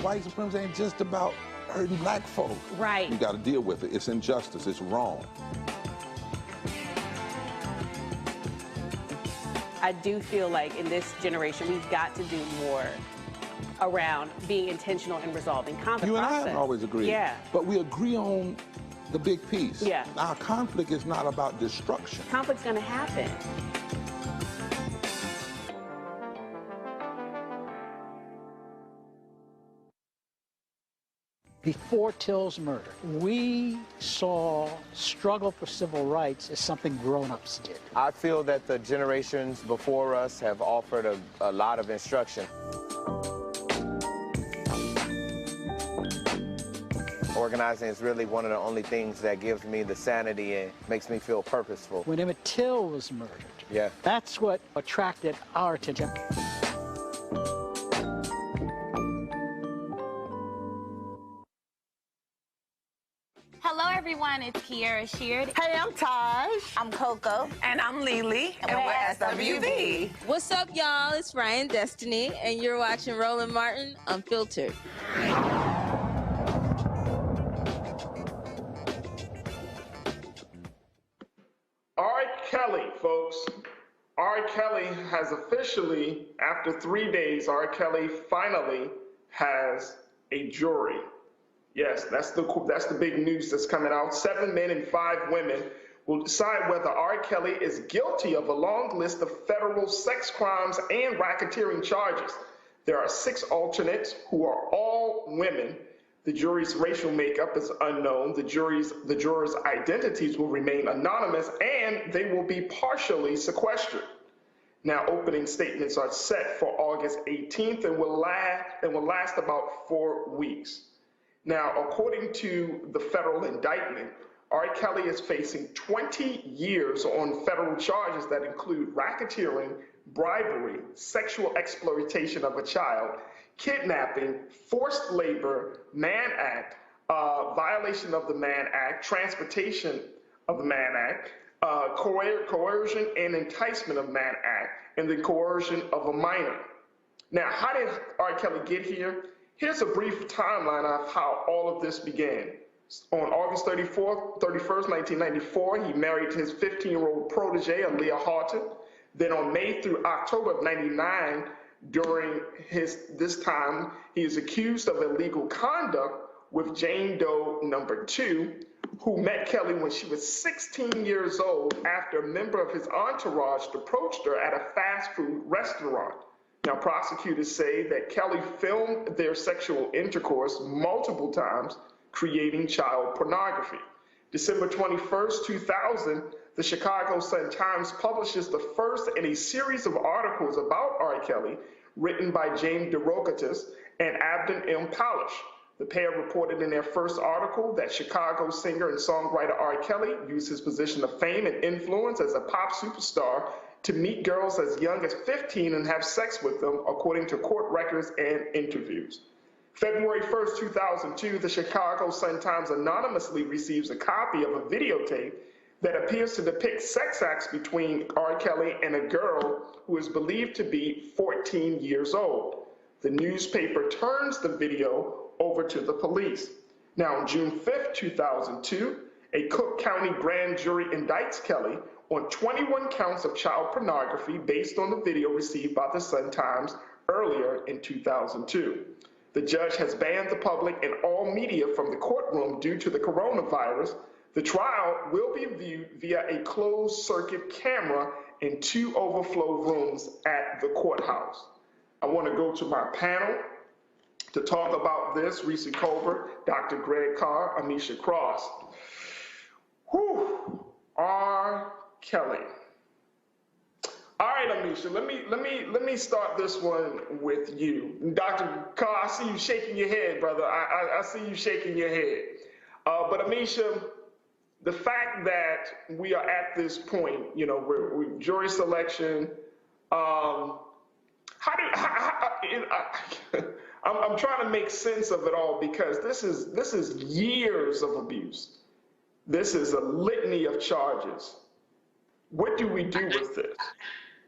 White supremacy ain't just about hurting Black folk. Right. You got to deal with it. It's injustice. It's wrong. I do feel like in this generation, we've got to do more around being intentional and resolving conflict. You and I haven't always agreed. Yeah. But we agree on the big piece. Yeah. Our conflict is not about destruction. Conflict's going to happen. Before Till's murder, we saw struggle for civil rights as something grown-ups did. I feel that the generations before us have offered a lot of instruction. Organizing is really one of the only things that gives me the sanity and makes me feel purposeful. When Emmett Till was murdered, yeah, that's what attracted our attention. Hello, everyone. everyone. It's Kiara Sheard. Hey, I'm Taj. I'm Coco. And I'm Lily. And we're SWV. What's up, y'all? It's Ryan Destiny, and you're watching Roland Martin Unfiltered. R. Kelly, folks. R. Kelly has officially, after 3 days, R. Kelly finally has a jury. Yes, that's the big news that's coming out. 7 men and 5 women will decide whether R. Kelly is guilty of a long list of federal sex crimes and racketeering charges. There are 6 alternates who are all women. The jury's racial makeup is unknown. The jurors' identities will remain anonymous, and they will be partially sequestered. Now, opening statements are set for August 18th and will last about 4 weeks. Now, according to the federal indictment, R. Kelly is facing 20 years on federal charges that include racketeering, bribery, sexual exploitation of a child, kidnapping, forced labor, Mann Act, violation of the Mann Act, transportation of the Mann Act, coercion and enticement of Mann Act, and the coercion of a minor. Now, how did R. Kelly get here? Here's a brief timeline of how all of this began. On August 31st, 1994, he married his 15-year-old protege, Aaliyah Harton. Then on May through October of 99, during this time, he is accused of illegal conduct with Jane Doe number 2, who met Kelly when she was 16 years old after a member of his entourage approached her at a fast food restaurant. Now, prosecutors say that Kelly filmed their sexual intercourse multiple times, creating child pornography. December 21st, 2000, the Chicago Sun-Times publishes the first in a series of articles about R. Kelly, written by James DeRogatis and Abdon M. Polish. The pair reported in their first article that Chicago singer and songwriter R. Kelly used his position of fame and influence as a pop superstar to meet girls as young as 15 and have sex with them, according to court records and interviews. February 1st, 2002, the Chicago Sun-Times anonymously receives a copy of a videotape that appears to depict sex acts between R. Kelly and a girl who is believed to be 14 years old. The newspaper turns the video over to the police. Now, on June 5th, 2002, a Cook County grand jury indicts Kelly on 21 counts of child pornography based on the video received by the Sun-Times earlier in 2002. The judge has banned the public and all media from the courtroom due to the coronavirus. The trial will be viewed via a closed-circuit camera in 2 overflow rooms at the courthouse. I want to go to my panel to talk about this: Reese Colbert, Dr. Greg Carr, Amisha Cross. Whew, R. Kelly. All right, Amisha, let me start this one with you. Dr. Carr, I see you shaking your head, brother. I see you shaking your head. But Amisha, the fact that we are at this point, you know, we're jury selection. I'm trying to make sense of it all, because this is years of abuse. This is a litany of charges. What do we do with this?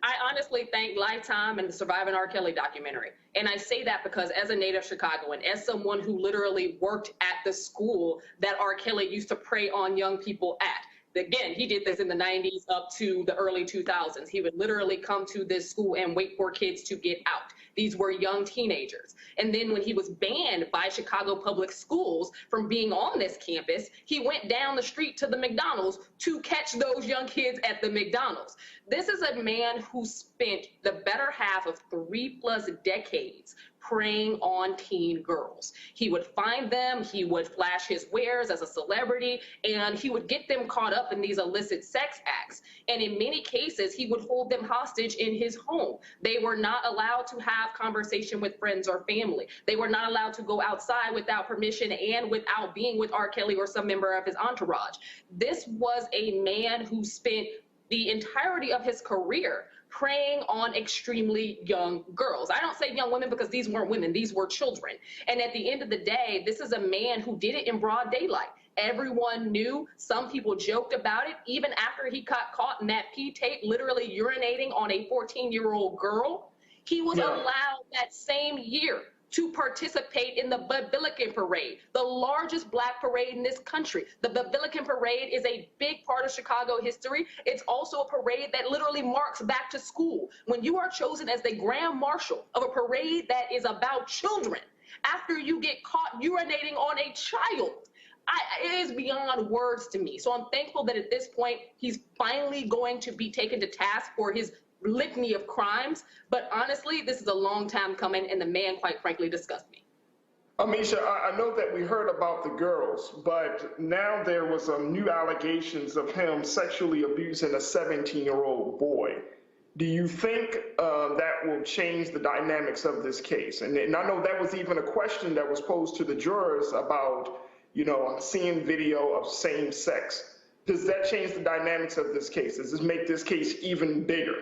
I honestly thank Lifetime and the Surviving R. Kelly documentary. And I say that because as a native Chicagoan, as someone who literally worked at the school that R. Kelly used to prey on young people at, again, he did this in the 90s up to the early 2000s. He would literally come to this school and wait for kids to get out. These were young teenagers. And then when he was banned by Chicago Public Schools from being on this campus, he went down the street to the McDonald's to catch those young kids at the McDonald's. This is a man who spent the better half of 3+ decades preying on teen girls. He would find them, he would flash his wares as a celebrity, and he would get them caught up in these illicit sex acts. And in many cases, he would hold them hostage in his home. They were not allowed to have conversation with friends or family. They were not allowed to go outside without permission and without being with R. Kelly or some member of his entourage. This was a man who spent the entirety of his career preying on extremely young girls. I don't say young women because these weren't women, these were children. And at the end of the day, this is a man who did it in broad daylight. Everyone knew. Some people joked about it. Even after he got caught in that P tape, literally urinating on a 14-year-old girl, he was allowed that same year to participate in the Babilican Parade, the largest Black parade in this country. The Babilican Parade is a big part of Chicago history. It's also a parade that literally marks back to school. When you are chosen as the Grand Marshal of a parade that is about children, after you get caught urinating on a child, it is beyond words to me. So I'm thankful that at this point, he's finally going to be taken to task for his litany of crimes, but honestly, this is a long time coming, and the man, quite frankly, disgusts me. Amisha, I know that we heard about the girls, but now there was some new allegations of him sexually abusing a 17-year-old boy. Do you think that will change the dynamics of this case? And I know that was even a question that was posed to the jurors about, you know, seeing video of same sex. Does that change the dynamics of this case? Does this make this case even bigger?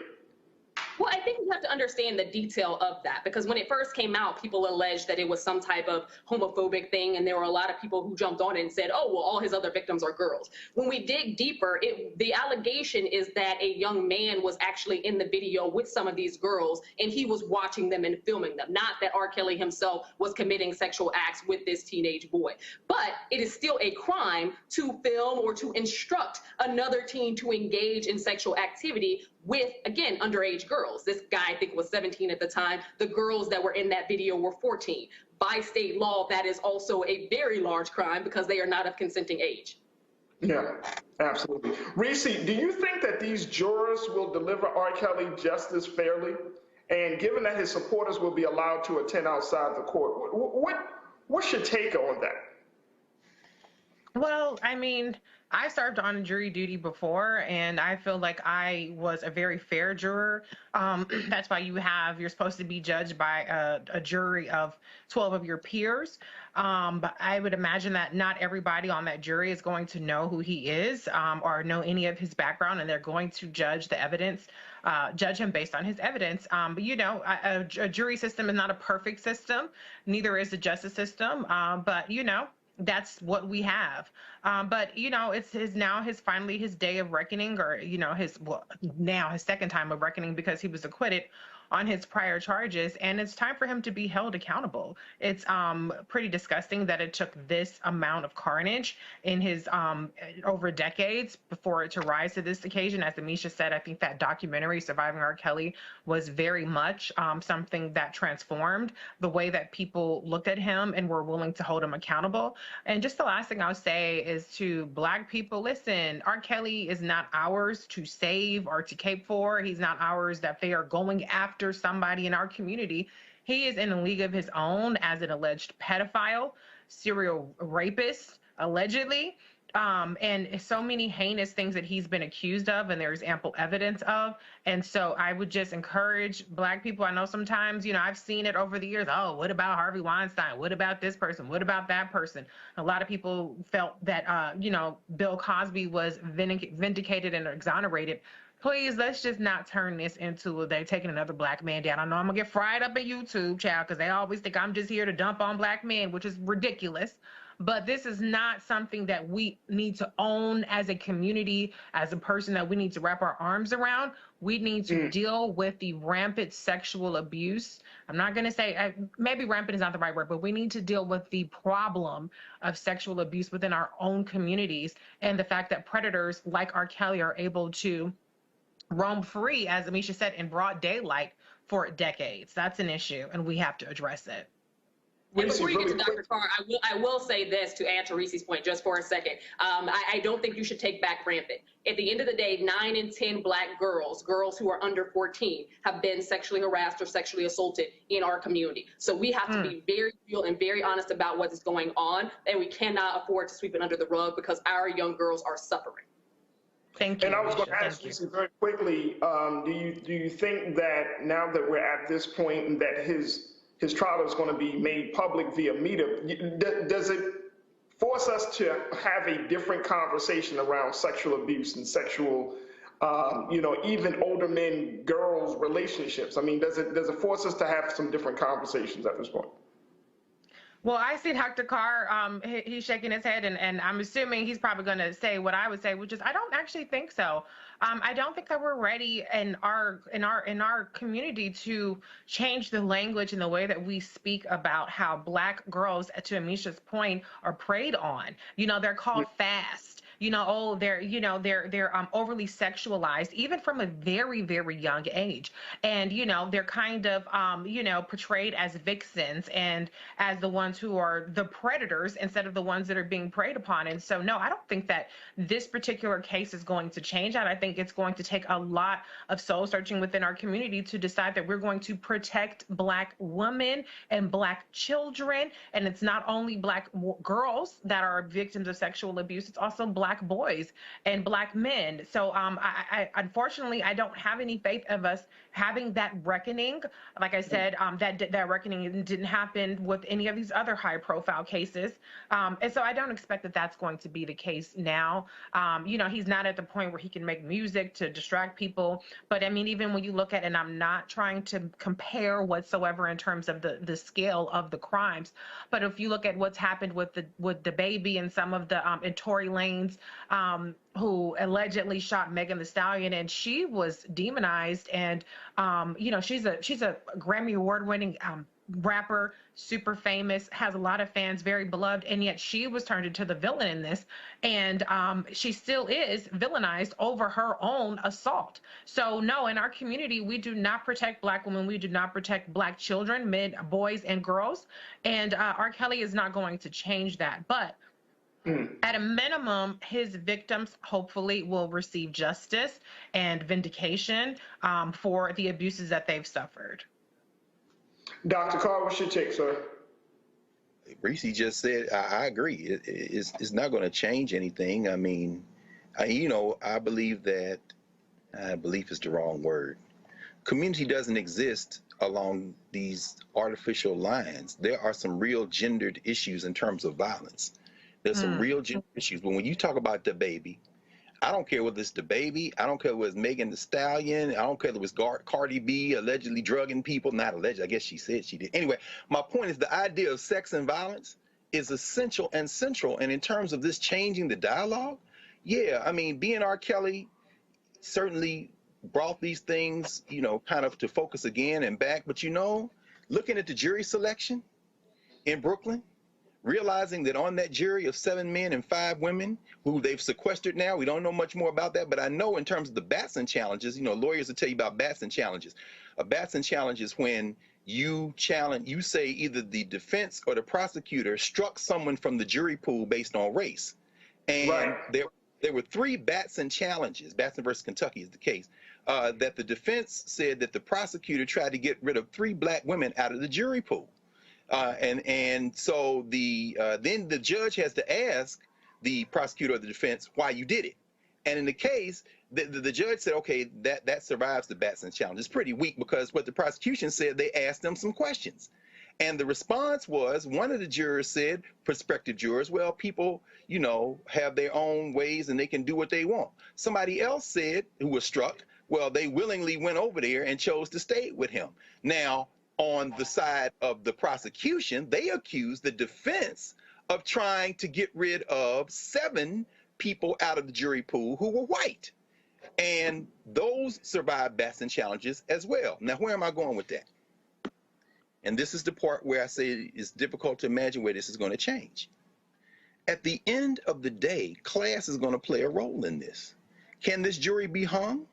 Well, I think we have to understand the detail of that, because when it first came out, people alleged that it was some type of homophobic thing, and there were a lot of people who jumped on it and said, oh, well, all his other victims are girls. When we dig deeper, the allegation is that a young man was actually in the video with some of these girls, and he was watching them and filming them, not that R. Kelly himself was committing sexual acts with this teenage boy. But it is still a crime to film or to instruct another teen to engage in sexual activity with, again, underage girls. This guy, I think, was 17 at the time. The girls that were in that video were 14. By state law, that is also a very large crime because they are not of consenting age. Yeah, absolutely. Reese, do you think that these jurors will deliver R. Kelly justice fairly? And given that his supporters will be allowed to attend outside the court, what's your take on that? Well, I mean, I served on jury duty before, and I feel like I was a very fair juror. That's why you're supposed to be judged by a jury of 12 of your peers. But I would imagine that not everybody on that jury is going to know who he is or know any of his background, and they're going to judge the evidence, judge him based on his evidence. But, you know, a jury system is not a perfect system. Neither is the justice system. But, you know, that's what we have. But, you know, it's finally his day of reckoning, or, you know, now his second time of reckoning, because he was acquitted on his prior charges, and it's time for him to be held accountable. It's pretty disgusting that it took this amount of carnage in his over decades before it to rise to this occasion. As Amisha said, I think that documentary, Surviving R. Kelly, was very much something that transformed the way that people looked at him and were willing to hold him accountable. And just the last thing I'll say is to Black people, listen, R. Kelly is not ours to save or to cape for. He's not ours that they are going after somebody in our community. He is in a league of his own as an alleged pedophile, serial rapist, allegedly, and so many heinous things that he's been accused of, and there's ample evidence of. And so I would just encourage Black people. I know sometimes, you know, I've seen it over the years. Oh, what about Harvey Weinstein? What about this person? What about that person? A lot of people felt that, you know, Bill Cosby was vindicated and exonerated. Please, let's just not turn this into they're taking another Black man down. I know I'm going to get fried up at YouTube, child, because they always think I'm just here to dump on Black men, which is ridiculous. But this is not something that we need to own as a community, as a person that we need to wrap our arms around. We need to deal with the rampant sexual abuse. I'm not going to say, maybe rampant is not the right word, but we need to deal with the problem of sexual abuse within our own communities, and the fact that predators like R. Kelly are able to roam free, as Amisha said, in broad daylight for decades. That's an issue, and we have to address it. And before you get to Dr. Carr, I will say this to add to Reese's point just for a second. I don't think you should take back rampant. At the end of the day, 9 in 10 Black girls who are under 14, have been sexually harassed or sexually assaulted in our community. So we have to be very real and very honest about what is going on, and we cannot afford to sweep it under the rug because our young girls are suffering. Thank you. And I was going to ask you very quickly, do you think that now that we're at this point and that his trial is going to be made public via media, does it force us to have a different conversation around sexual abuse and sexual, you know, even older men, girls relationships? I mean, does it force us to have some different conversations at this point? Well, I see Dr. Carr, he's shaking his head, and I'm assuming he's probably going to say what I would say, which is I don't actually think so. I don't think that we're ready in our community to change the language and the way that we speak about how Black girls, to Amisha's point, are preyed on. You know, they're called fast. You know, oh, they're overly sexualized, even from a very, very young age. And, you know, they're kind of, portrayed as vixens and as the ones who are the predators instead of the ones that are being preyed upon. And so, no, I don't think that this particular case is going to change that. I think it's going to take a lot of soul searching within our community to decide that we're going to protect Black women and Black children. And it's not only Black girls that are victims of sexual abuse, it's also Black boys and Black men. So I unfortunately, I don't have any faith of us having that reckoning. Like I said, that reckoning didn't happen with any of these other high profile cases. And so I don't expect that that's going to be the case now. He's not at the point where he can make music to distract people. But I mean, even when you look at, and I'm not trying to compare whatsoever in terms of the scale of the crimes, but if you look at what's happened with the baby and some of the and Tory Lanez, who allegedly shot Megan Thee Stallion, and she was demonized, and she's a Grammy award-winning rapper, super famous, has a lot of fans, very beloved, and yet she was turned into the villain in this, and she still is villainized over her own assault. So no, in our community, we do not protect Black women, we do not protect Black children, men, boys, and girls, and R. Kelly is not going to change that. But at a minimum, his victims hopefully will receive justice and vindication for the abuses that they've suffered. Dr. Carr, what's your take, sir? Reese just said, I agree. It's not going to change anything. I mean, I believe that, belief is the wrong word. Community doesn't exist along these artificial lines. There are some real gendered issues in terms of violence. There's some real gender issues. But when you talk about the baby, I don't care whether it's the baby. I don't care whether it's Megan Thee Stallion. I don't care whether it was Cardi B allegedly drugging people. Not alleged. I guess she said she did. Anyway, my point is the idea of sex and violence is essential and central. And in terms of this changing the dialogue, yeah, I mean, being R. Kelly certainly brought these things, kind of to focus again and back. But, looking at the jury selection in Brooklyn, realizing that on that jury of 7 men and 5 women who they've sequestered now, we don't know much more about that, but I know in terms of the Batson challenges, lawyers will tell you about Batson challenges. A Batson challenge is when you say either the defense or the prosecutor struck someone from the jury pool based on race. And there were 3 Batson challenges, Batson versus Kentucky is the case, that the defense said that the prosecutor tried to get rid of 3 Black women out of the jury pool. And so then the judge has to ask the prosecutor or the defense why you did it. And in the case, the judge said, okay, that survives the Batson challenge. It's pretty weak because what the prosecution said, they asked them some questions. And the response was, one of the jurors said, prospective jurors, well, people, have their own ways and they can do what they want. Somebody else said, who was struck, well, they willingly went over there and chose to stay with him. Now, on the side of the prosecution, they accused the defense of trying to get rid of 7 people out of the jury pool who were white. And those survived Batson challenges as well. Now, where am I going with that? And this is the part where I say it's difficult to imagine where this is going to change. At the end of the day, class is going to play a role in this. Can this jury be hung?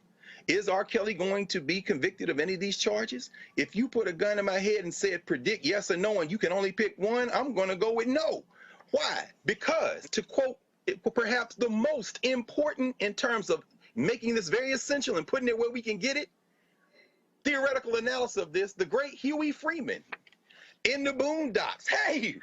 Is R. Kelly going to be convicted of any of these charges? If you put a gun in my head and said predict yes or no and you can only pick one, I'm going to go with no. Why? Because, to quote perhaps the most important in terms of making this very essential and putting it where we can get it, theoretical analysis of this, the great Huey Freeman in the Boondocks. Hey,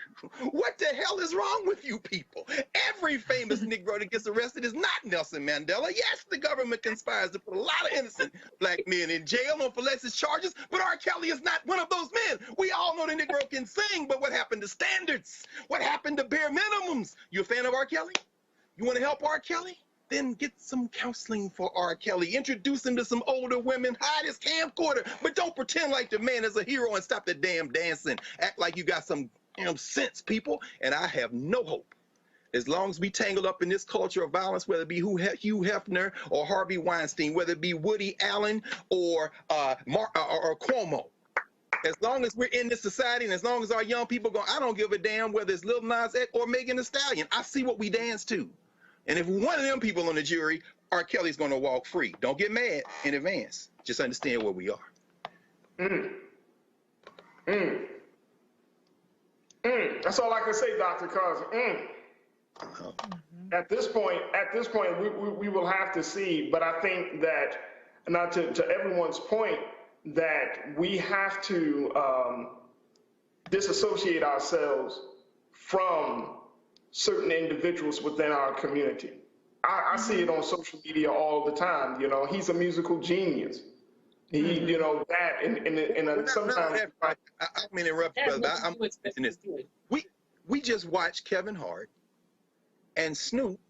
what the hell is wrong with you people? Every famous Negro that gets arrested is not Nelson Mandela. Yes, the government conspires to put a lot of innocent Black men in jail on fallacious charges, but R. Kelly is not one of those men. We all know the Negro can sing, but what happened to standards? What happened to bare minimums? You a fan of R. Kelly? You want to help R. Kelly? Then get some counseling for R. Kelly. Introduce him to some older women. Hide his camcorder. But don't pretend like the man is a hero and stop the damn dancing. Act like you got some damn sense, people, and I have no hope. As long as we tangle up in this culture of violence, whether it be Hugh Hefner or Harvey Weinstein, whether it be Woody Allen or Cuomo, as long as we're in this society and as long as our young people go, I don't give a damn whether it's Lil Nas X or Megan Thee Stallion. I see what we dance to. And if one of them people on the jury, R. Kelly's going to walk free. Don't get mad in advance. Just understand where we are. That's all I can say, Dr. Carson. At this point, we will have to see. But I think that, not to everyone's point, that we have to disassociate ourselves from certain individuals within our community. I see it on social media all the time. You know, he's a musical genius. He, you know, that, and sometimes. I mean, interrupt you, brother. I'm mentioning this. We just watched Kevin Hart and Snoop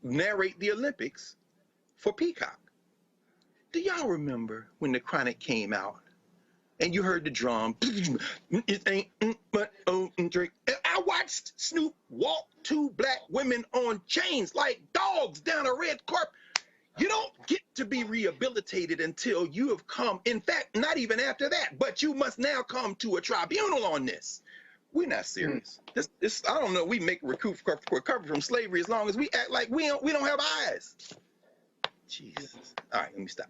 narrate the Olympics for Peacock. Do y'all remember when The Chronic came out and you heard the drum? It ain't but Drake. I watched Snoop walk 2 black women on chains like dogs down a red carpet. You don't get to be rehabilitated until you have come. In fact, not even after that, but you must now come to a tribunal on this. We're not serious. This I don't know. We make recover from slavery as long as we act like we don't have eyes. Jesus. All right, let me stop.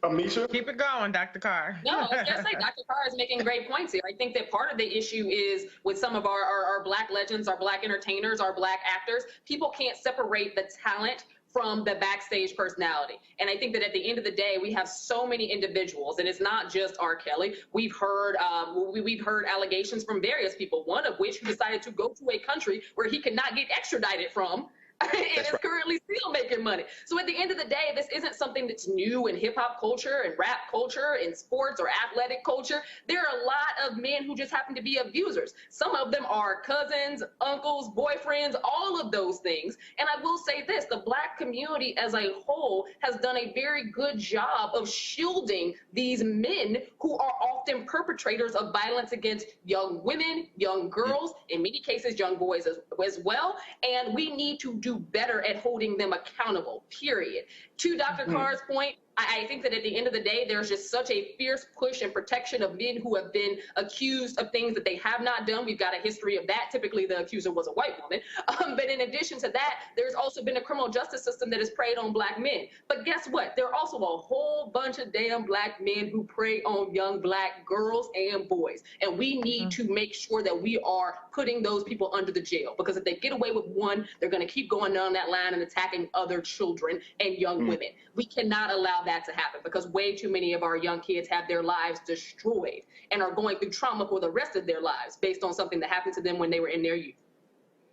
Amisha? Keep it going, Dr. Carr. No, I was going to say, Dr. Carr is making great points here. I think that part of the issue is with some of our black legends, our black entertainers, our black actors, people can't separate the talent from the backstage personality. And I think that at the end of the day, we have so many individuals, and it's not just R. Kelly. We've heard allegations from various people, one of which who decided to go to a country where he cannot get extradited from, and is currently still making money. So at the end of the day, this isn't something that's new in hip hop culture and rap culture and sports or athletic culture. There are a lot of men who just happen to be abusers. Some of them are cousins, uncles, boyfriends, all of those things. And I will say this, the black community as a whole has done a very good job of shielding these men who are often perpetrators of violence against young women, young girls, in many cases, young boys as well. And we need to do better at holding them accountable, period. To Dr. Carr's point, I think that at the end of the day, there's just such a fierce push and protection of men who have been accused of things that they have not done. We've got a history of that. Typically, the accuser was a white woman. But in addition to that, there's also been a criminal justice system that has preyed on black men. But guess what? There are also a whole bunch of damn black men who prey on young black girls and boys. And we need to make sure that we are putting those people under the jail. Because if they get away with one, they're going to keep going down that line and attacking other children and young women. We cannot allow that to happen, because way too many of our young kids have their lives destroyed and are going through trauma for the rest of their lives based on something that happened to them when they were in their youth.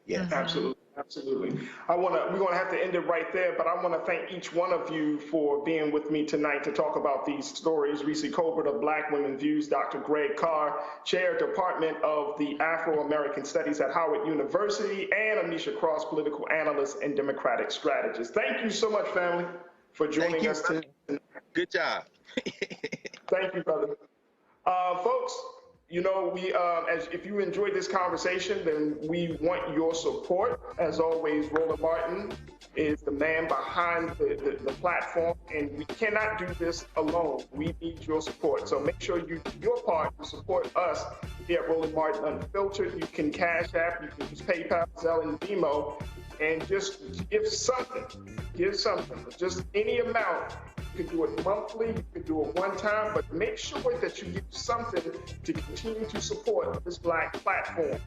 Yeah, absolutely. Absolutely. We're going to have to end it right there, but I want to thank each one of you for being with me tonight to talk about these stories. Reese Colbert of Black Women Views, Dr. Greg Carr, Chair, Department of the Afro-American Studies at Howard University, and Amisha Cross, Political Analyst and Democratic Strategist. Thank you so much, family, for joining us today. Good job. Thank you, brother. Folks, you know, if you enjoyed this conversation, then we want your support. As always, Roland Martin is the man behind the platform, and we cannot do this alone. We need your support. So make sure you do your part to support us here at Roland Martin Unfiltered. You can Cash App, you can use PayPal, Zelle, and Venmo, and just give something. Give something. Just any amount. You can do it monthly, you can do it one time, but make sure that you give something to continue to support this Black platform.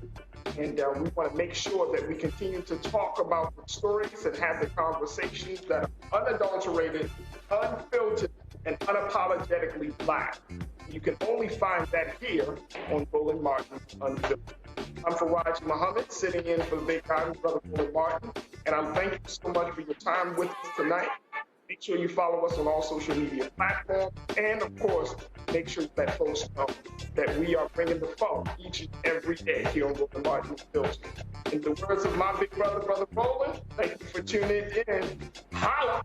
And we want to make sure that we continue to talk about the stories and have the conversations that are unadulterated, unfiltered, and unapologetically Black. You can only find that here on Roland Martin Unfiltered. I'm Faraj Muhammad, sitting in for the big guy, Brother Roland Martin, and I thank you so much for your time with us tonight. Make sure you follow us on all social media platforms, and of course, make sure that folks know that we are bringing the phone each and every day here on Roland Martin Unfiltered. In the words of my big brother, Brother Roland, thank you for tuning in. Holla!